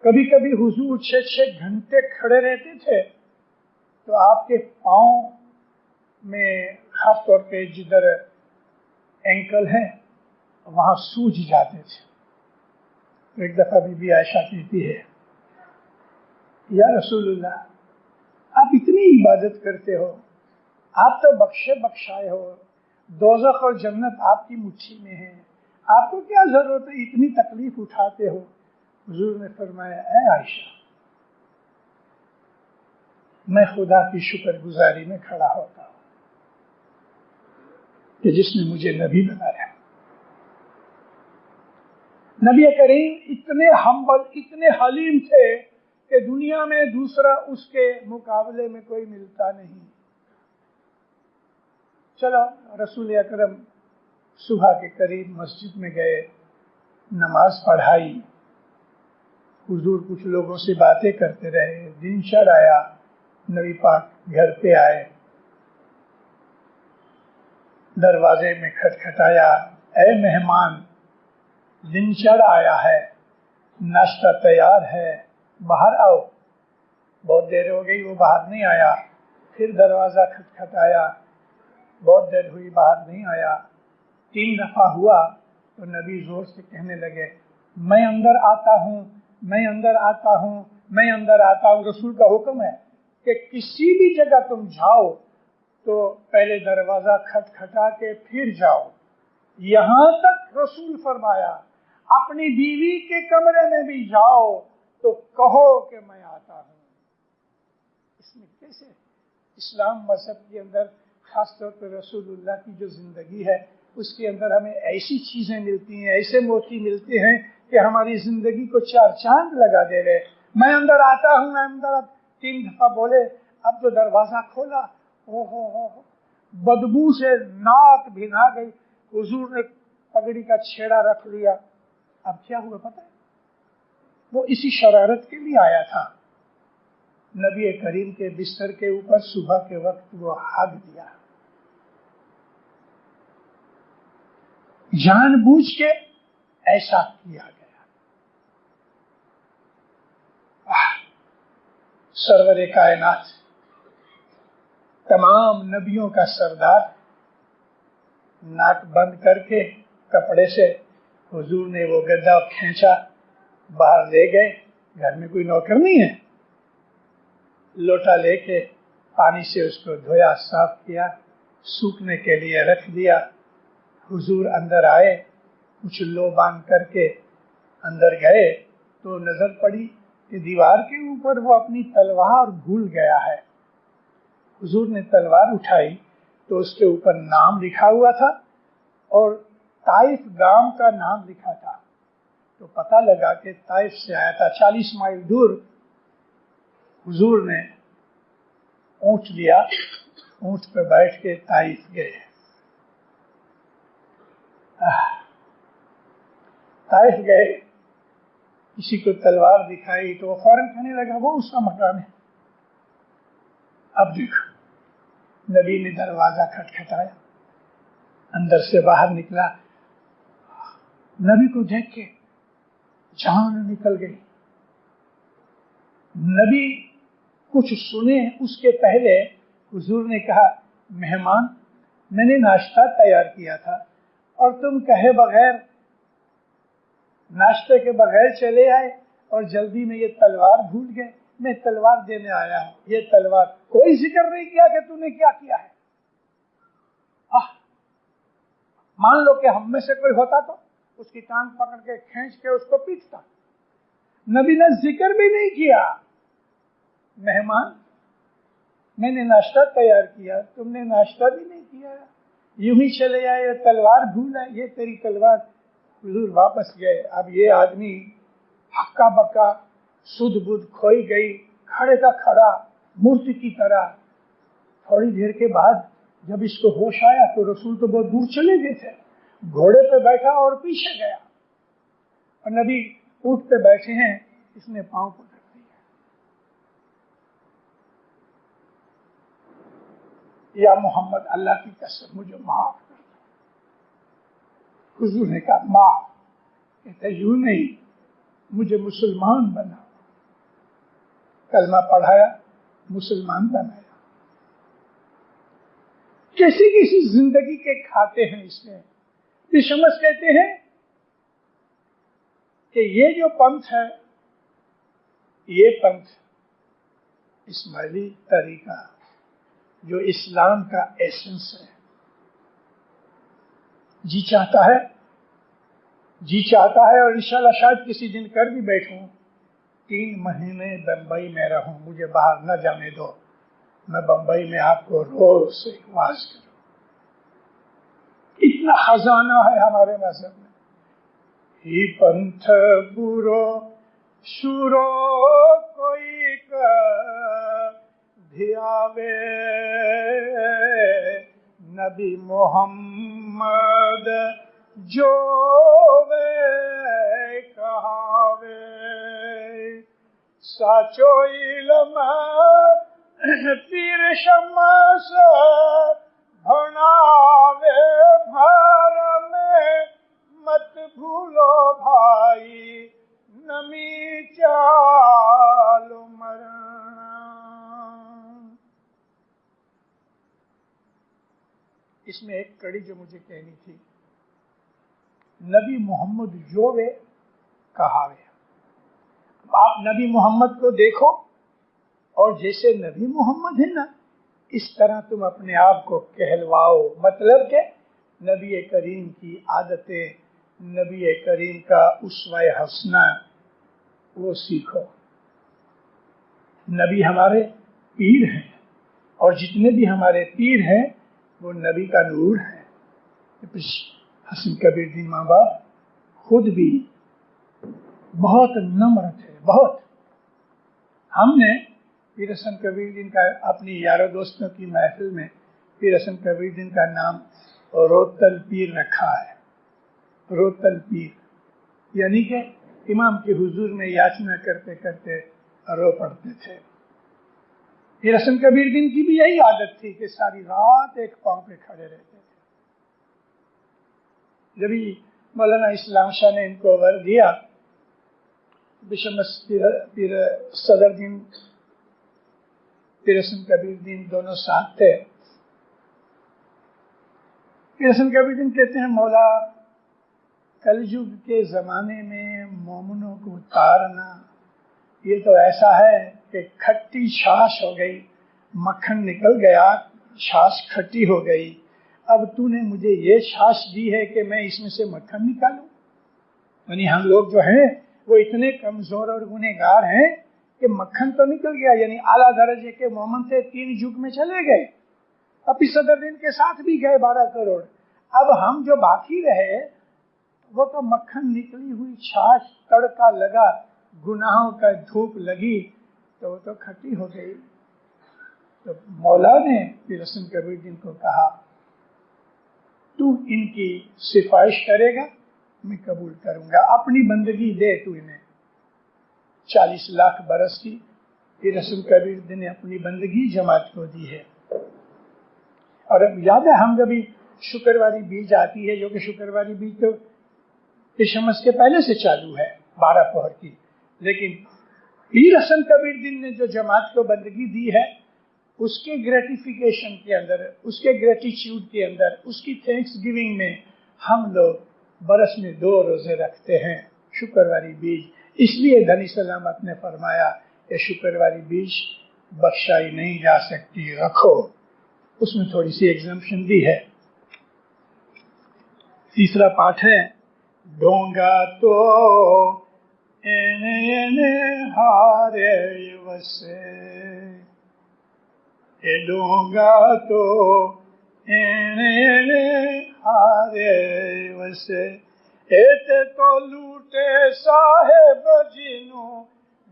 کبھی کبھی حضور 6 گھنٹے کھڑے رہتے تھے تو آپ کے پاؤں میں خاص طور پہ جدھر اینکل ہے وہاں سوج جاتے تھے۔ ایک دفعہ بی بی عائشہ کہتی ہے یا رسول اللہ آپ اتنی عبادت کرتے ہو، آپ تو بخشے بخشائے ہو، دوزخ اور جنت آپ کی مٹھی میں ہے، آپ کو کیا ضرورت ہے اتنی تکلیف اٹھاتے ہو؟ حضور نے فرمایا اے عائشہ، میں خدا کی شکر گزاری میں کھڑا ہوتا ہوں کہ جس نے مجھے نبی بنایا۔ نبی کریم اتنے ہمبل، اتنے حلیم تھے کہ دنیا میں دوسرا اس کے مقابلے میں کوئی ملتا نہیں۔ چلو رسول اکرم صبح کے قریب مسجد میں گئے، نماز پڑھائی، حضور کچھ لوگوں سے باتیں کرتے رہے، دن چڑھ آیا، نبی پاک گھر پہ آئے، دروازے میں کھٹکھٹایا، اے مہمان دن چڑھ آیا ہے، ناشتہ تیار ہے، باہر آؤ۔ بہت دیر ہو گئی وہ باہر نہیں آیا، پھر دروازہ کھٹکھٹایا، بہت دیر ہوئی باہر نہیں آیا، 3 دفعہ ہوا تو نبی زور سے کہنے لگے میں اندر آتا ہوں، میں اندر آتا ہوں، میں اندر آتا ہوں۔ رسول کا حکم ہے کہ کسی بھی جگہ تم جاؤ تو پہلے دروازہ کھٹکھٹا کے پھر جاؤ. یہاں تک رسول فرمایا اپنی بیوی کے کمرے میں بھی جاؤ تو کہو کہ میں آتا ہوں. اس میں کیسے اسلام مذہب کے اندر خاص طور پر رسول اللہ کی جو زندگی ہے اس کے اندر ہمیں ایسی چیزیں ملتی ہیں، ایسے موتی ملتے ہیں کہ ہماری زندگی کو چار چاند لگا دے رہے. میں اندر آتا ہوں، میں اندر 3 دفعہ بولے، اب جو دروازہ کھولا بدبو سے ناک بھینا گئی. حضور نے پگڑی کا چھیڑا رکھ لیا. اب کیا ہوا پتہ ہے؟ وہ اسی شرارت کے لیے آیا تھا. نبی کریم کے بستر کے اوپر صبح کے وقت وہ ہگ دیا، جان بوجھ کے ایسا کیا گیا. سرور کائنات، تمام نبیوں کا سردار، ناک بند کر کے کپڑے سے حضور نے وہ گدا کھینچا، باہر لے گئے. گھر میں کوئی نوکر نہیں ہے. لوٹا لے کے پانی سے اس کو دھویا، صاف کیا، سوکھنے کے لیے رکھ دیا. حضور اندر آئے، کچھ لو باندھ کر کے اندر گئے تو نظر پڑی کہ دیوار کے اوپر وہ اپنی تلوار بھول گیا ہے. حضور نے تلوار اٹھائی تو اس کے اوپر نام لکھا ہوا تھا اور طائف گام کا نام لکھا تھا. تو پتہ لگا کہ طائف سے آیا تھا. 40 مائل دور حضور نے اونٹ لیا، اونٹ پہ بیٹھ کے طائف گئے. طائف گئے، کسی کو تلوار دکھائی تو وہ فوراً کہنے لگا وہ اس کا مکان ہے. اب دیکھو، نبی نے دروازہ کھٹکھٹایا، اندر سے باہر نکلا. نبی کو دیکھ کے جان نکل گئی. نبی کچھ سنے اس کے پہلے حضور نے کہا، مہمان، میں نے ناشتہ تیار کیا تھا اور تم کہے بغیر، ناشتے کے بغیر چلے آئے اور جلدی میں یہ تلوار بھول گئے. میں تلوار دینے آیا ہوں. یہ تلوار کوئی ذکر نہیں کیا کہ تم نے کیا کیا ہے. مان لو کہ ہم میں سے کوئی ہوتا تو اس کی ٹانگ پکڑ کے کھینچ کے اس کو پیٹتا. نبی نے ذکر بھی نہیں کیا. مہمان، میں نے ناشتہ تیار کیا، تم نے ناشتہ بھی نہیں کیا، یوں ہی چلے آئے، تلوار بھول ہے، یہ تیری تلوار. حضور واپس گئے. اب یہ آدمی ہکا بکا، سدھ بدھ کھوئی گئی، کھڑے کا کھڑا مورتی کی طرح. تھوڑی دیر کے بعد جب اس کو ہوش آیا تو رسول تو بہت دور چلے گئے تھے. گھوڑے پہ بیٹھا اور پیچھے گیا اور نبی اونٹ پہ بیٹھے ہیں. اس نے پاؤں پکڑ دیا. یا محمد، اللہ کی قسم مجھے معاف کر دو. حضور نے کہا معاف. کہتے یوں نہیں، مجھے مسلمان بنا. کلمہ پڑھایا، مسلمان بنایا. کیسی کسی زندگی کے کھاتے ہیں اس میں. شمس کہتے ہیں کہ یہ جو پنتھ ہے، یہ پنتھ اسماعیلی طریقہ جو اسلام کا ایسنس ہے، جی چاہتا ہے اور انشاءاللہ شاید کسی دن کر بھی بیٹھوں. 3 مہینے بمبئی میں رہوں، مجھے باہر نہ جانے دو. میں بمبئی میں آپ کو روز سے واز کروں. اتنا خزانہ ہے ہمارے مذہب میں. ہی پنتھ برو شورو کوئی دھیاوے، نبی محمد جو وے کہاوے. ساچو علم پیر شمس بھناوے، بھار میں مت بھولو بھائی نمی چال مرنا. اس میں ایک کڑی جو مجھے کہنی تھی، نبی محمد جو وے کہاوے. آپ نبی محمد کو دیکھو اور جیسے نبی محمد ہے نا اس طرح تم اپنے آپ کو کہلواؤ. مطلب کہ نبی کریم کی عادتیں، نبی کریم کا اسوہ حسنہ وہ سیکھو. نبی ہمارے پیر ہیں اور جتنے بھی ہمارے پیر ہیں وہ نبی کا نور ہے. حسن کبیر الدین ماں باپ خود بھی بہت نمر تھے، بہت. ہم نے پیر حسن کبیر الدین کا اپنی یاروں دوستوں کی محفل میں پیر حسن کبیر الدین کا نام روتل پیر رکھا ہے. روتل پیر یعنی کہ امام کے حضور میں یاچنا کرتے کرتے رو پڑتے تھے. پیر حسن کبیر الدین کی بھی یہی عادت تھی کہ ساری رات ایک پاؤں پہ کھڑے رہتے تھے. جب مولانا اسلام شاہ نے ان کو ور دیا، بشمس پیر صدر دین پیر حسن کبیر الدین دونوں ساتھ تھے. پیر حسن کبیر الدین کہتے ہیں مولا کلجگ کے زمانے میں مومنوں کو اتارنا یہ تو ایسا ہے کہ کھٹی چھاچھ ہو گئی، مکھن نکل گیا، چھاچھ کھٹی ہو گئی. اب تو نے مجھے یہ چھاچھ دی ہے کہ میں اس میں سے مکھن نکالوں. یعنی ہم لوگ جو ہیں وہ اتنے کمزور اور گنہگار ہیں کہ مکھن تو نکل گیا، یعنی اعلیٰ درجے کے مومن تھے 3 جگ میں چلے گئے، اب صدر دین کے ساتھ بھی گئے 12 کروڑ. اب ہم جو باقی رہے وہ تو مکھن نکلی ہوئی چھاچھ، تڑکا لگا، گناہوں کا دھوپ لگی تو وہ تو کھٹی ہو گئی. تو مولا نے پیر حسن کبیر الدین کو کہا تو ان کی سفارش کرے گا میں قبول کروں گا، اپنی بندگی دے تو انہیں. 40 لاکھ برس کی پیر حسن کبیر الدین نے اپنی بندگی جماعت کو دی ہے. اور اب یاد ہے ہم جب شکرواری بیج آتی ہے، جو کہ شکرواری بیج تو شمس کے پہلے سے چالو ہے 12 پہر کی، لیکن پیر حسن کبیر الدین نے جو جماعت کو بندگی دی ہے اس کے گریٹیفیکیشن کے اندر، اس کے گریٹیچیوڈ کے اندر، اس کی تھینکس گیونگ میں ہم لوگ برس میں 2 روزے رکھتے ہیں شکرواری بیج. اس لیے دھنی سلامت نے فرمایا کہ شکرواری بیج بخشائی نہیں جا سکتی، رکھو. اس میں تھوڑی سی ایگزمپشن دی ہے. تیسرا پاٹھ ہے ڈونگا تو ہارے وسے، ڈونگا تو ہارے وسے، ایتے تو لوٹے صاحب جنوں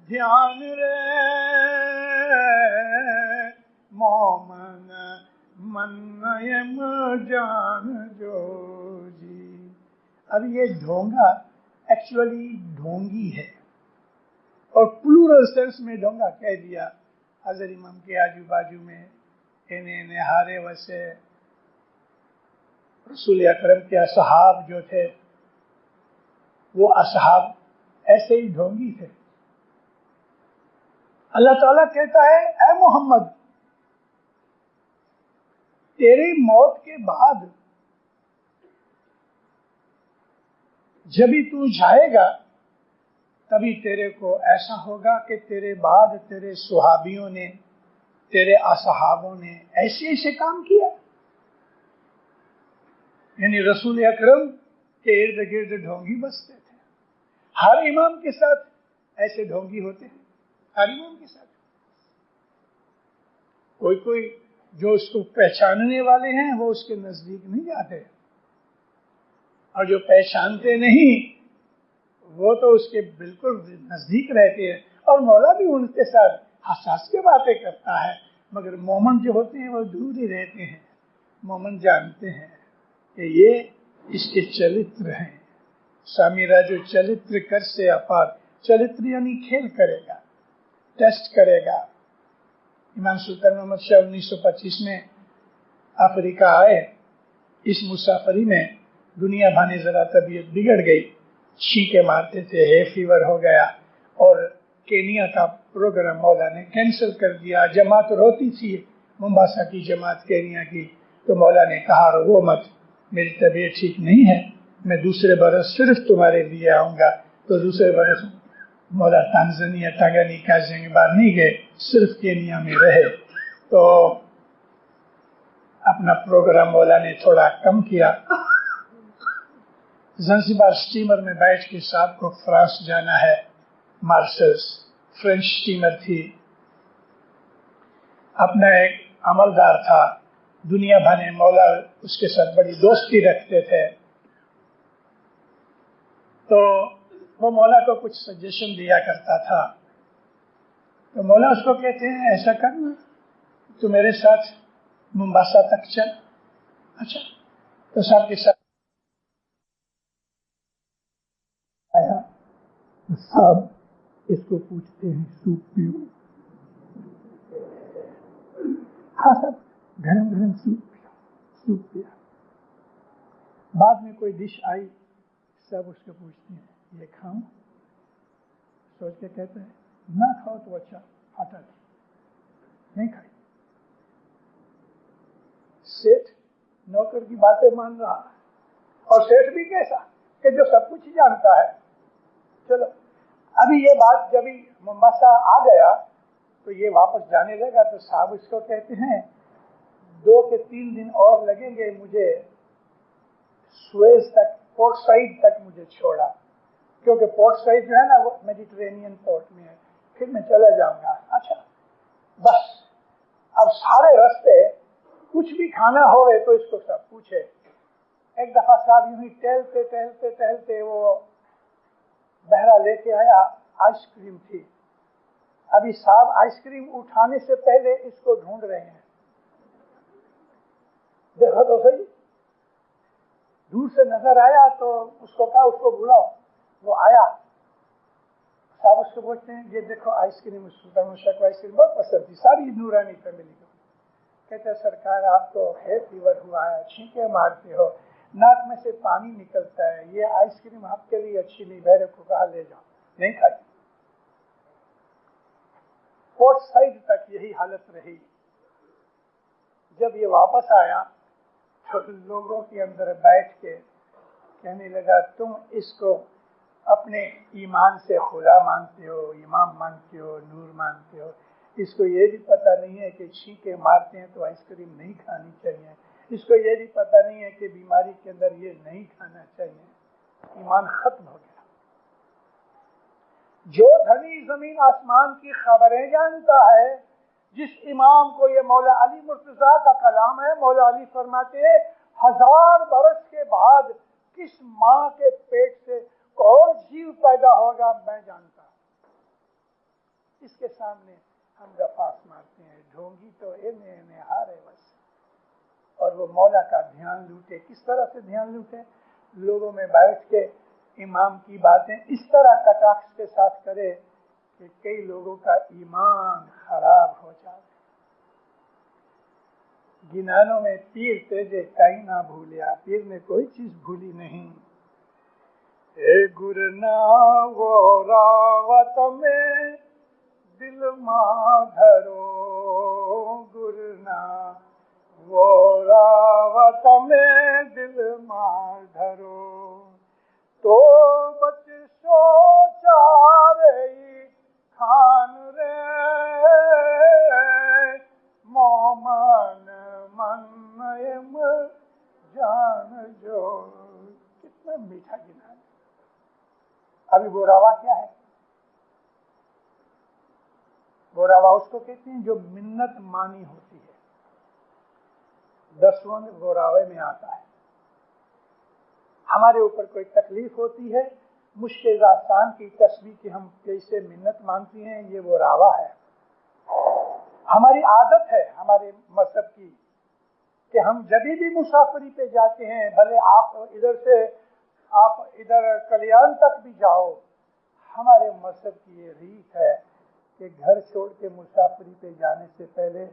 دھیان رے، مومن من جان جو جی. اب یہ ڈھونگا ایکچولی ڈھونگی ہے اور پلورل سینس میں ڈھونگا کہہ دیا. حضرت امام کے آجو باجو میں انہیں ہارے وسے رسول اکرم کے اصحاب جو تھے وہ اصحاب ایسے ہی ڈھونگی تھے. اللہ تعالیٰ کہتا ہے اے محمد تیری موت کے بعد جبھی تو جائے گا تبھی تیرے کو ایسا ہوگا کہ تیرے بعد تیرے صحابیوں نے، تیرے اصحابوں نے ایسے ایسے کام کیا. یعنی رسول اکرم کے ارد گرد ڈھونگی بستے تھے. ہر امام کے ساتھ ایسے ڈھونگی ہوتے ہیں، ہر امام کے ساتھ. کوئی جو اس کو پہچاننے والے ہیں وہ اس کے نزدیک نہیں جاتے، اور جو پہچانتے نہیں وہ تو اس کے بالکل نزدیک رہتے ہیں. اور مولا بھی ان کے ساتھ حساس کے باتیں کرتا ہے، مگر مومن جو ہوتے ہیں وہ دور ہی رہتے ہیں. مومن جانتے ہیں کہ یہ اس کے چرتر ہیں. سامیرا جو چرتر کر سے اپار، چرتر یعنی کھیل کرے گا، ٹیسٹ کرے گا. امام سلطان محمد شاہ 1925 میں افریقہ آئے. اس مسافری میں دنیا بھانے ذرا طبیعت بگڑ گئی، چھینکے مارتے تھے، ہے فیور ہو گیا، اور کینیا کا پروگرام مولا نے کینسل کر دیا. جماعت روتی تھی، ممباسا کی جماعت کینیا کی. تو مولا نے کہا رو مت، میری طبیعت ٹھیک نہیں ہے، میں دوسرے برس صرف تمہارے لیے آؤں گا. تو دوسرے برس مولا تانزانیہ ٹنگانیکا زنگبار نہیں گئے، صرف کینیا میں رہے، تو اپنا پروگرام مولا نے تھوڑا کم کیا۔ زنزبار اسٹیمر میں بیٹھ کے صاحب کو فرانس جانا ہے، مارسلس فرینچ اسٹیمر تھی، اپنا ایک عملدار تھا، دنیا بھر میں مولا اس کے ساتھ بڑی دوستی رکھتے تھے، تو وہ مولا کو کچھ سجیشن دیا کرتا تھا، تو مولا اس کو کہتے ہیں ایسا کرنا تو میرے ساتھ ممباسا تک چل۔ اچھا، تو صاحب کے ساتھ آیا، صاحب اس کو پوچھتے ہیں سوپ پیو، ہاں صاحب گرم گرم سوپ پیو، سوپ پیا۔ بعد میں کوئی ڈش آئی، سب اس کو پوچھتے ہیں یہ کھاؤں، سوچ کے کہتے ہیں نہ کھاؤ تو اچھا، ہٹا نہیں کھائی۔ سیٹھ نوکر کی باتیں مان رہا، اور سیٹھ بھی کیسا کہ جو سب کچھ جانتا ہے۔ چلو ابھی یہ بات جب ممباسا آ گیا تو یہ واپس جانے لگا، تو صاحب اس کو کہتے ہیں 2 کے 3 دن اور لگیں گے مجھے سویز تک، پورٹ سعید تک مجھے چھوڑا، کیونکہ پورٹ سعید جو ہے نا وہ میڈیٹرینین پورٹ میں ہے، پھر میں چلا جاؤں گا۔ اچھا بس اب سارے رستے کچھ بھی کھانا ہوئے تو اس کو سب پوچھے۔ ایک دفعہ صاحب یوں ہی ٹہلتے ٹہلتے ٹہلتے وہ بہرا لے کے آیا، آئس کریم تھی، ابھی صاحب آئس کریم اٹھانے سے پہلے اس کو ڈھونڈ رہے ہیں، دیکھو تو صحیح، دور سے نظر آیا تو اس کو کہا اس کو بلاؤ، وہ آیا، صاحب اس کو پوچھتے ہیں یہ دیکھو آئس کریم، سلطان شاہ کو آئس کریم بہت پسند تھی، ساری نورانی فیملی کو، کہتے ہیں سرکار آپ کو ہے فیور ہوا ہے، چھینکے مارتے ہو، ناک میں سے پانی نکلتا ہے، یہ آئس کریم آپ کے لیے اچھی نہیں، بہرے کو کہا لے جاؤ، نہیں کھائی۔ پورٹ سعید تک یہی حالت رہی۔ جب یہ واپس آیا تو لوگوں کے اندر بیٹھ کے کہنے لگا تم اس کو اپنے ایمان سے خدا مانتے ہو، امام مانتے ہو، نور مانتے ہو، اس کو یہ بھی پتہ نہیں ہے کہ چھینکے مارتے ہیں تو آئس کریم نہیں کھانی چاہیے، اس کو یہ بھی پتہ نہیں ہے کہ بیماری کے اندر یہ نہیں کھانا چاہیے، ایمان ختم ہو گیا۔ جو دھنی زمین آسمان کی خبریں جانتا ہے، جس امام کو یہ مولا علی مرتضیٰ کا کلام ہے، مولا علی فرماتے ہیں 1000 برس کے بعد کس ماں کے پیٹ سے کون جیو پیدا ہوگا میں جانتا ہوں، اس کے سامنے ہم گفاس مارتے ہیں، ڈھونگی تو اے ہارے بس، اور وہ مولا کا دھیان لوٹے، کس طرح سے دھیان لوٹے، لوگوں میں بیٹھ کے امام کی باتیں اس طرح کٹاخ کے ساتھ کرے کہ کئی لوگوں کا ایمان خراب ہو جائے۔ گنانوں میں پیر تیجے کہیں نہ بھولیا، پیر نے کوئی چیز بھولی نہیں۔ اے گرنا وہ راوت میں دل ماں دھرو، گرنا وہ راوت میں دل ماں دھرو، تو بچ سو چارئی خان رے مومن من جان جو، کتنا میٹھا گنا ہے۔ ابھی بوراوا کیا ہے؟ بوراوا اس کو کہتے ہیں جو منت مانی ہوتی ہے، 10واں بوراوے میں آتا ہے۔ ہمارے اوپر کوئی تکلیف ہوتی ہے، مشکل آسان کی تسبیح کی ہم کیسے منت مانتی ہیں، یہ وہ راوا ہے۔ ہماری عادت ہے ہمارے مذہب کی کہ ہم جب بھی مسافری پہ جاتے ہیں، بھلے آپ ادھر کلیان تک بھی جاؤ، ہمارے مذہب کی یہ ریت ہے کہ گھر چھوڑ کے مسافری پہ جانے سے پہلے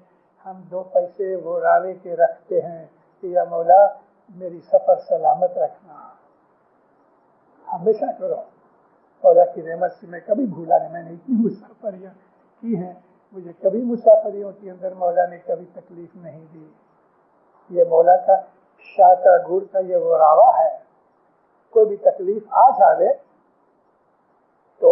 ہم 2 پیسے وہ راوے کے رکھتے ہیں کہ یا مولا میری سفر سلامت رکھنا، ہمیشہ کرو۔ مولا کی رحمت سے میں کبھی بھولا نہیں، میں نے اتنی مسافریاں کی ہیں، مجھے کبھی مسافریوں کے اندر مولا نے کبھی تکلیف نہیں دی۔ یہ مولا کا شاہ کا گڑ کا یہ وہ راوا ہے، کوئی بھی تکلیف آ جاوے تو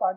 5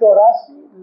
84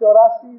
84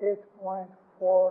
8.4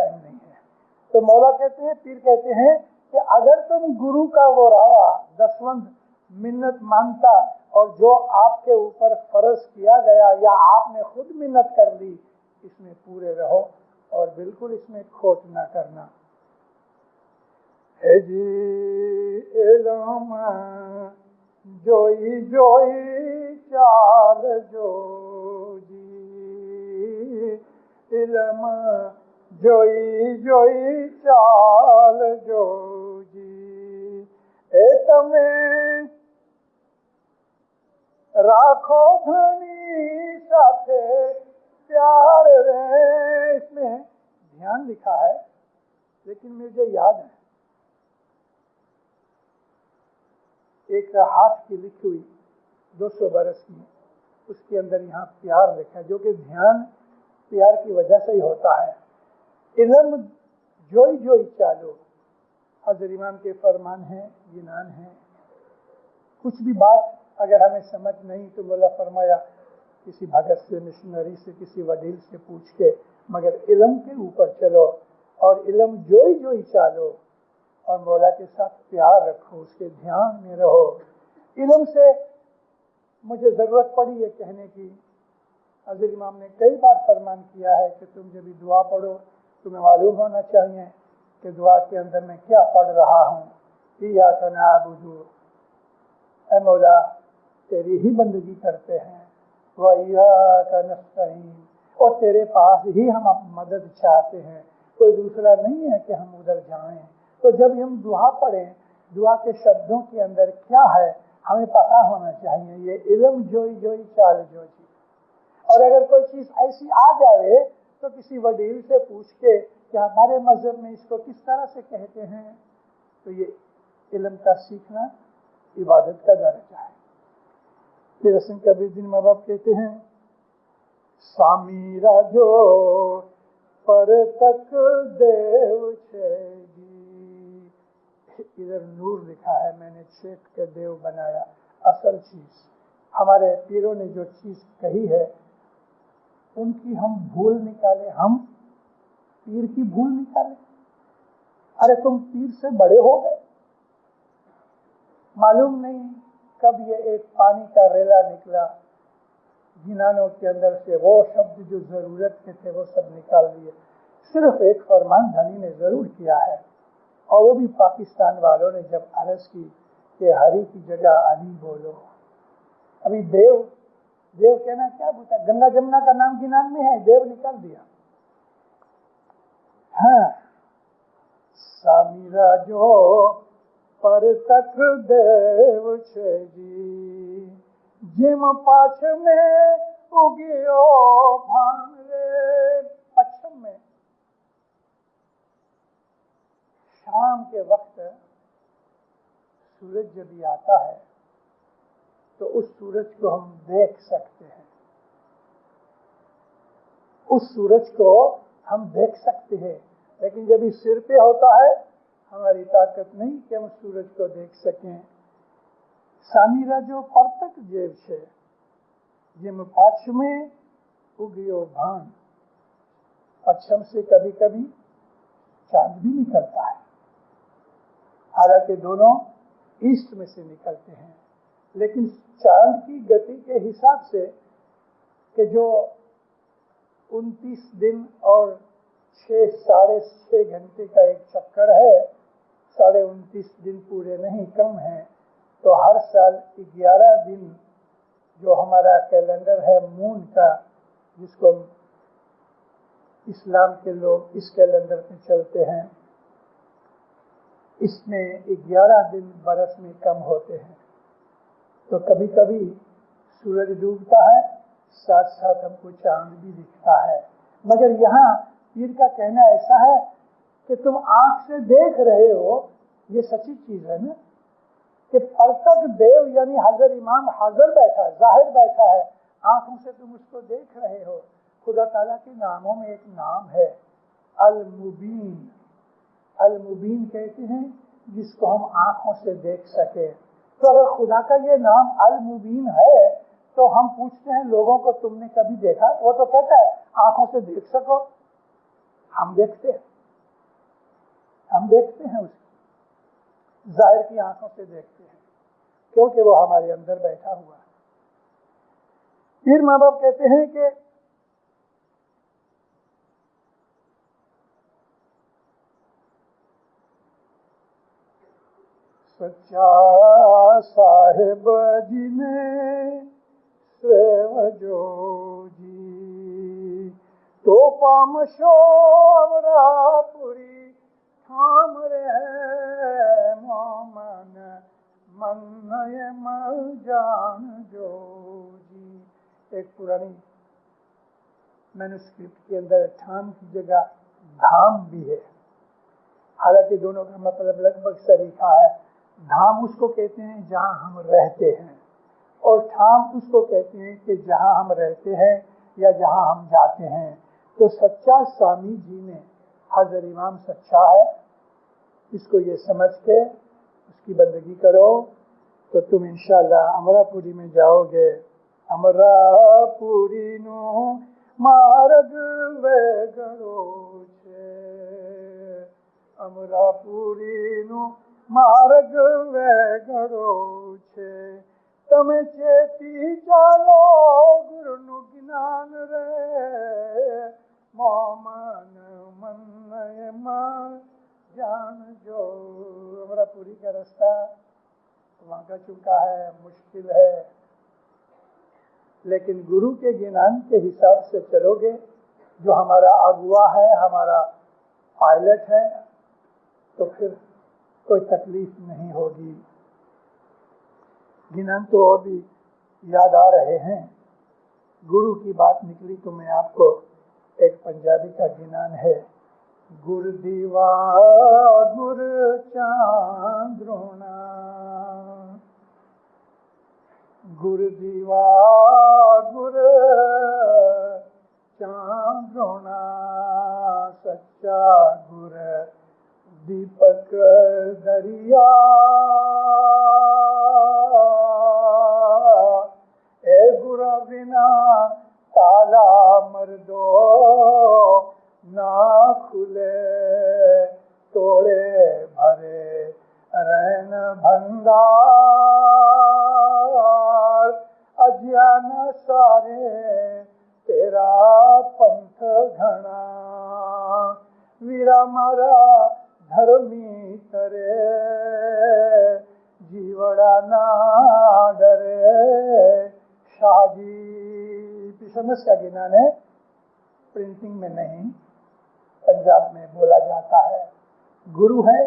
ٹائم نہیں ہے. تو مولا کہتے ہیں، پیر کہتے ہیں کہ اگر تم گرو کا وہ راوا دسوند منت مانتا اور جو آپ کے اوپر فرض کیا گیا یا آپ نے خود منت کر لی، اس میں پورے رہو اور بالکل اس میں کھوٹ نہ کرنا. ہے جی علم جوئی جوئی چال جو جی، علم جوئی جوئی چال جو جی، اے تمہیں راکھو دھنی ساتھے پیار رے. اس میں دھیان لکھا ہے لیکن مجھے یاد ہے ایک ہاتھ کی لکھی ہوئی 200 برس کی، اس کے اندر یہاں پیار لکھا ہے، جو کہ دھیان پیار کی وجہ سے ہی ہوتا ہے. علم جوئی جوئی چالو، حضرت امام کے فرمان ہیں، یونان ہیں. کچھ بھی بات اگر ہمیں سمجھ نہیں تو مولا فرمایا کسی بھگت سے، مشنری سے، کسی وڈیل سے پوچھ کے، مگر علم کے اوپر چلو اور علم جوئی جوئی چالو اور مولا کے ساتھ پیار رکھو، اس کے دھیان میں رہو. علم سے مجھے ضرورت پڑی یہ کہنے کی، حضرت امام نے کئی بار فرمان کیا ہے کہ تم جب بھی دعا پڑھو تمہیں معلوم ہونا چاہیے کہ دعا کے اندر میں کیا پڑھ رہا ہوں. ایاک نعبد، اے مولا تیری ہی بندگی کرتے ہیں، وَإِيَّاكَ نَسْتَعِينُ، اور تیرے پاس ہی ہم مدد چاہتے ہیں، کوئی دوسرا نہیں ہے کہ ہم ادھر جائیں. تو جب ہم دعا پڑھیں، دعا کے شبدوں کے اندر کیا ہے ہمیں پتا ہونا چاہیے. یہ علم جوئی جوئی چال جو جی. اور اگر کوئی چیز ایسی آ جائے تو کسی وڈیل سے پوچھ کے کہ ہمارے مذہب میں اس کو کس طرح سے کہتے ہیں، تو یہ علم کا سیکھنا عبادت کا درجہ ہے. پھر حسن کبیر دن ماں باپ کہتے ہیں، سامیرا جو پر تک دیو چھیگی. ادھر نور لکھا ہے، میں نے چھیٹ کے دیو بنایا. اصل چیز ہمارے پیروں نے جو چیز کہی ہے ان کی ہم بھول نکالے، ہم پیر کی بھول نکالے. ارے تم پیر سے بڑے ہو گئے، معلوم نہیں کب یہ ایک پانی کا ریلا نکلا، جنانوں کے اندر سے وہ شبد جو ضرورت کے تھے وہ سب نکال دیے. صرف ایک فرمان دھنی نے ضرور کیا ہے، اور وہ بھی پاکستان والوں نے جب عرض کی کہ ہری کی جگہ علی بولو. ابھی دیو کہنا کیا بوتا، گنگا جمنا کا نام جنان میں ہے، دیو نکال دیا. ہاں، سامیرا جو پر تک دیو چھیگی، جم پاچھ میں اگیو بھان رے. پچھم میں شام کے وقت سورج جب آتا ہے تو اس سورج کو ہم دیکھ سکتے ہیں، اس سورج کو ہم دیکھ سکتے ہیں، لیکن جب یہ سر پہ ہوتا ہے ہماری طاقت نہیں کہ ہم سورج کو دیکھ سکیں. سامیرا جو پرتک جیو چھے، جم پاچھمے اگیو بھان. پچھم سے کبھی کبھی چاند بھی نکلتا ہے، حالانکہ دونوں ایسٹ میں سے نکلتے ہیں، لیکن چاند کی گتی کے حساب سے کہ جو 29 دن اور 6.5 گھنٹے کا ایک چکر ہے، 29.5 دن پورے نہیں کم ہیں، تو ہر سال 11 دن جو ہمارا کیلنڈر ہے مون کا، جس کو اسلام کے لوگ اس کیلنڈر پہ چلتے ہیں، اس میں 11 دن برس میں کم ہوتے ہیں. تو کبھی کبھی سورج ڈوبتا ہے، ساتھ ساتھ ہم کو چاند بھی دکھتا ہے. مگر یہاں پیر کا کہنا ایسا ہے کہ تم آنکھ سے دیکھ رہے ہو، یہ سچی چیز ہے نا، کہ پرتک دیو یعنی حضرت امام حاضر بیٹھا ہے، ظاہر بیٹھا ہے، آنکھوں سے تم اس کو دیکھ رہے ہو. خدا تعالیٰ کے ناموں میں ایک نام ہے المبین. المبین کہتے ہیں جس کو ہم آنکھوں سے دیکھ سکے. تو اگر خدا کا یہ نام المبین ہے تو ہم پوچھتے ہیں لوگوں کو تم نے کبھی دیکھا؟ وہ تو کہتا ہے آنکھوں سے دیکھ سکو، ہم دیکھتے ہیں. ہم دیکھتے ہیں اسے، ظاہر کی آنکھوں سے دیکھتے ہیں، کیونکہ وہ ہمارے اندر بیٹھا ہوا ہے۔ پھر ماں باپ کہتے ہیں کہ سچا صاحب جنہیں سیو جی تو پامشو امرا پوری تھام رے مومن من مل جان جو جی۔ ایک پرانی مینوسکرپٹ کے اندر ٹھام کی جگہ دھام بھی ہے، حالانکہ دونوں کا مطلب لگ بھگ سریکھا ہے۔ دھام اس کو کہتے ہیں جہاں ہم رہتے ہیں، اور ٹھام اس کو کہتے ہیں کہ جہاں ہم رہتے ہیں یا جہاں ہم جاتے ہیں۔ تو سچا سوامی جی نے، حضرت امام سچا ہے، اس کو یہ سمجھ کے اس کی بندگی کرو تو تم انشاءاللہ امرا پوری میں جاؤ گے۔ امرا پوری نو مارگ وے گڑو چھے، امرا پوری نو مارگ وے گڑو چھے، تمہیں چیتی چالو گرو نو گنان رے مومن من مان جان جو۔ امرا پوری کا راستہ وہاں کا چکا ہے، مشکل ہے، لیکن گرو کے گنان کے حساب سے چلو گے، جو ہمارا اغوا ہے، ہمارا پائلٹ ہے، تو پھر کوئی تکلیف نہیں ہوگی۔ گنان تو اور بھی یاد آ رہے ہیں، گرو کی بات نکلی تو میں آپ کو ایک پنجابی کا گنان ہے، گر دیوا گر چاندرونا، گر دیوا گر چاندرونا، سچا گر دیپک دریا، اے گرا بنا تالا مردو نہ کھلے، توڑے بھرے رین بھنڈار، اجیان سارے تیرا پنتھ گھنا، ویرا مارا دھرمی ترے جیوڑا نہ ڈرے شاہ جی۔ پیشمس کا گنان ہے، پرنٹنگ میں نہیں، پنجاب میں بولا جاتا ہے۔ گرو ہے،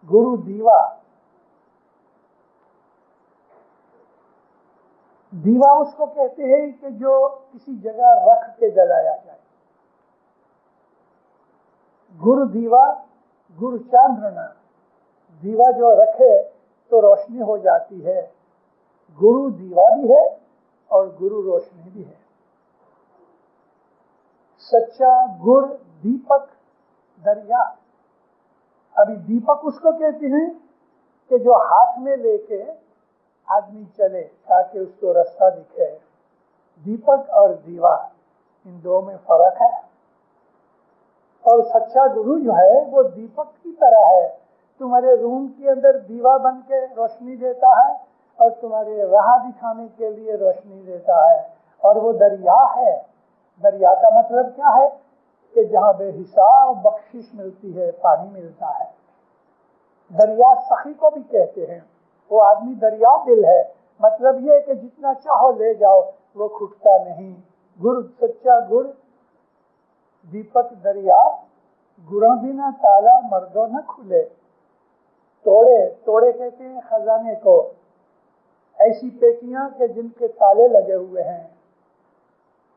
گرو دیوا، دیوا اس کو کہتے ہیں کہ جو کسی جگہ رکھ کے جلایا جائے۔ گر دیوا گر چاندرنا، دیوا جو رکھے تو روشنی ہو جاتی ہے، گرو دیوا بھی ہے اور گرو روشنی بھی ہے۔ سچا گر دیپک دریا، ابھی دیپک اس کو کہتے ہیں کہ جو ہاتھ میں لے کے آدمی چلے تاکہ اس کو راستہ دکھے۔ دیپک اور دیوا ان دو میں فرق ہے، اور سچا گرو جو ہے وہ دیپک کی طرح ہے، تمہارے روم کے اندر دیوا بن کے روشنی دیتا ہے اور تمہارے راہ دکھانے کے لیے روشنی دیتا ہے، اور وہ دریا ہے۔ دریا کا مطلب کیا ہے کہ جہاں بے حساب بخشش ملتی ہے، پانی ملتا ہے۔ دریا سخی کو بھی کہتے ہیں، وہ آدمی دریا دل ہے، مطلب یہ کہ جتنا چاہو لے جاؤ، وہ کھٹتا نہیں۔ گر سچا گر دیپک دریا، گراں بنا تالا مردوں نہ کھلے، توڑے، توڑے کہتے ہیں خزانے کو، ایسی پیٹیاں کہ جن کے تالے لگے ہوئے ہیں،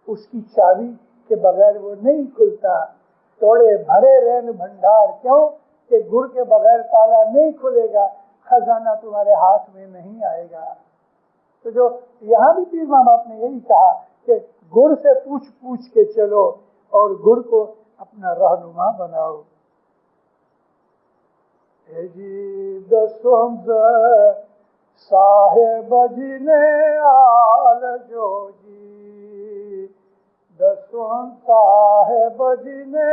اس کی چابی کے بغیر وہ نہیں کھلتا۔ توڑے بھرے رین بھنڈار، کیوں کہ گر کے بغیر تالا نہیں کھلے گا، خزانہ تمہارے ہاتھ میں نہیں آئے گا۔ تو جو یہاں بھی پیر ماں باپ نے یہی کہا کہ گر سے پوچھ پوچھ کے چلو اور گر کو اپنا رہنما بناؤ۔ اے جی دسوند صاحب جی نے آل جو جی، دسوند صاحب جی نے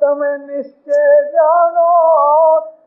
તમે નિશ્ચય જાણો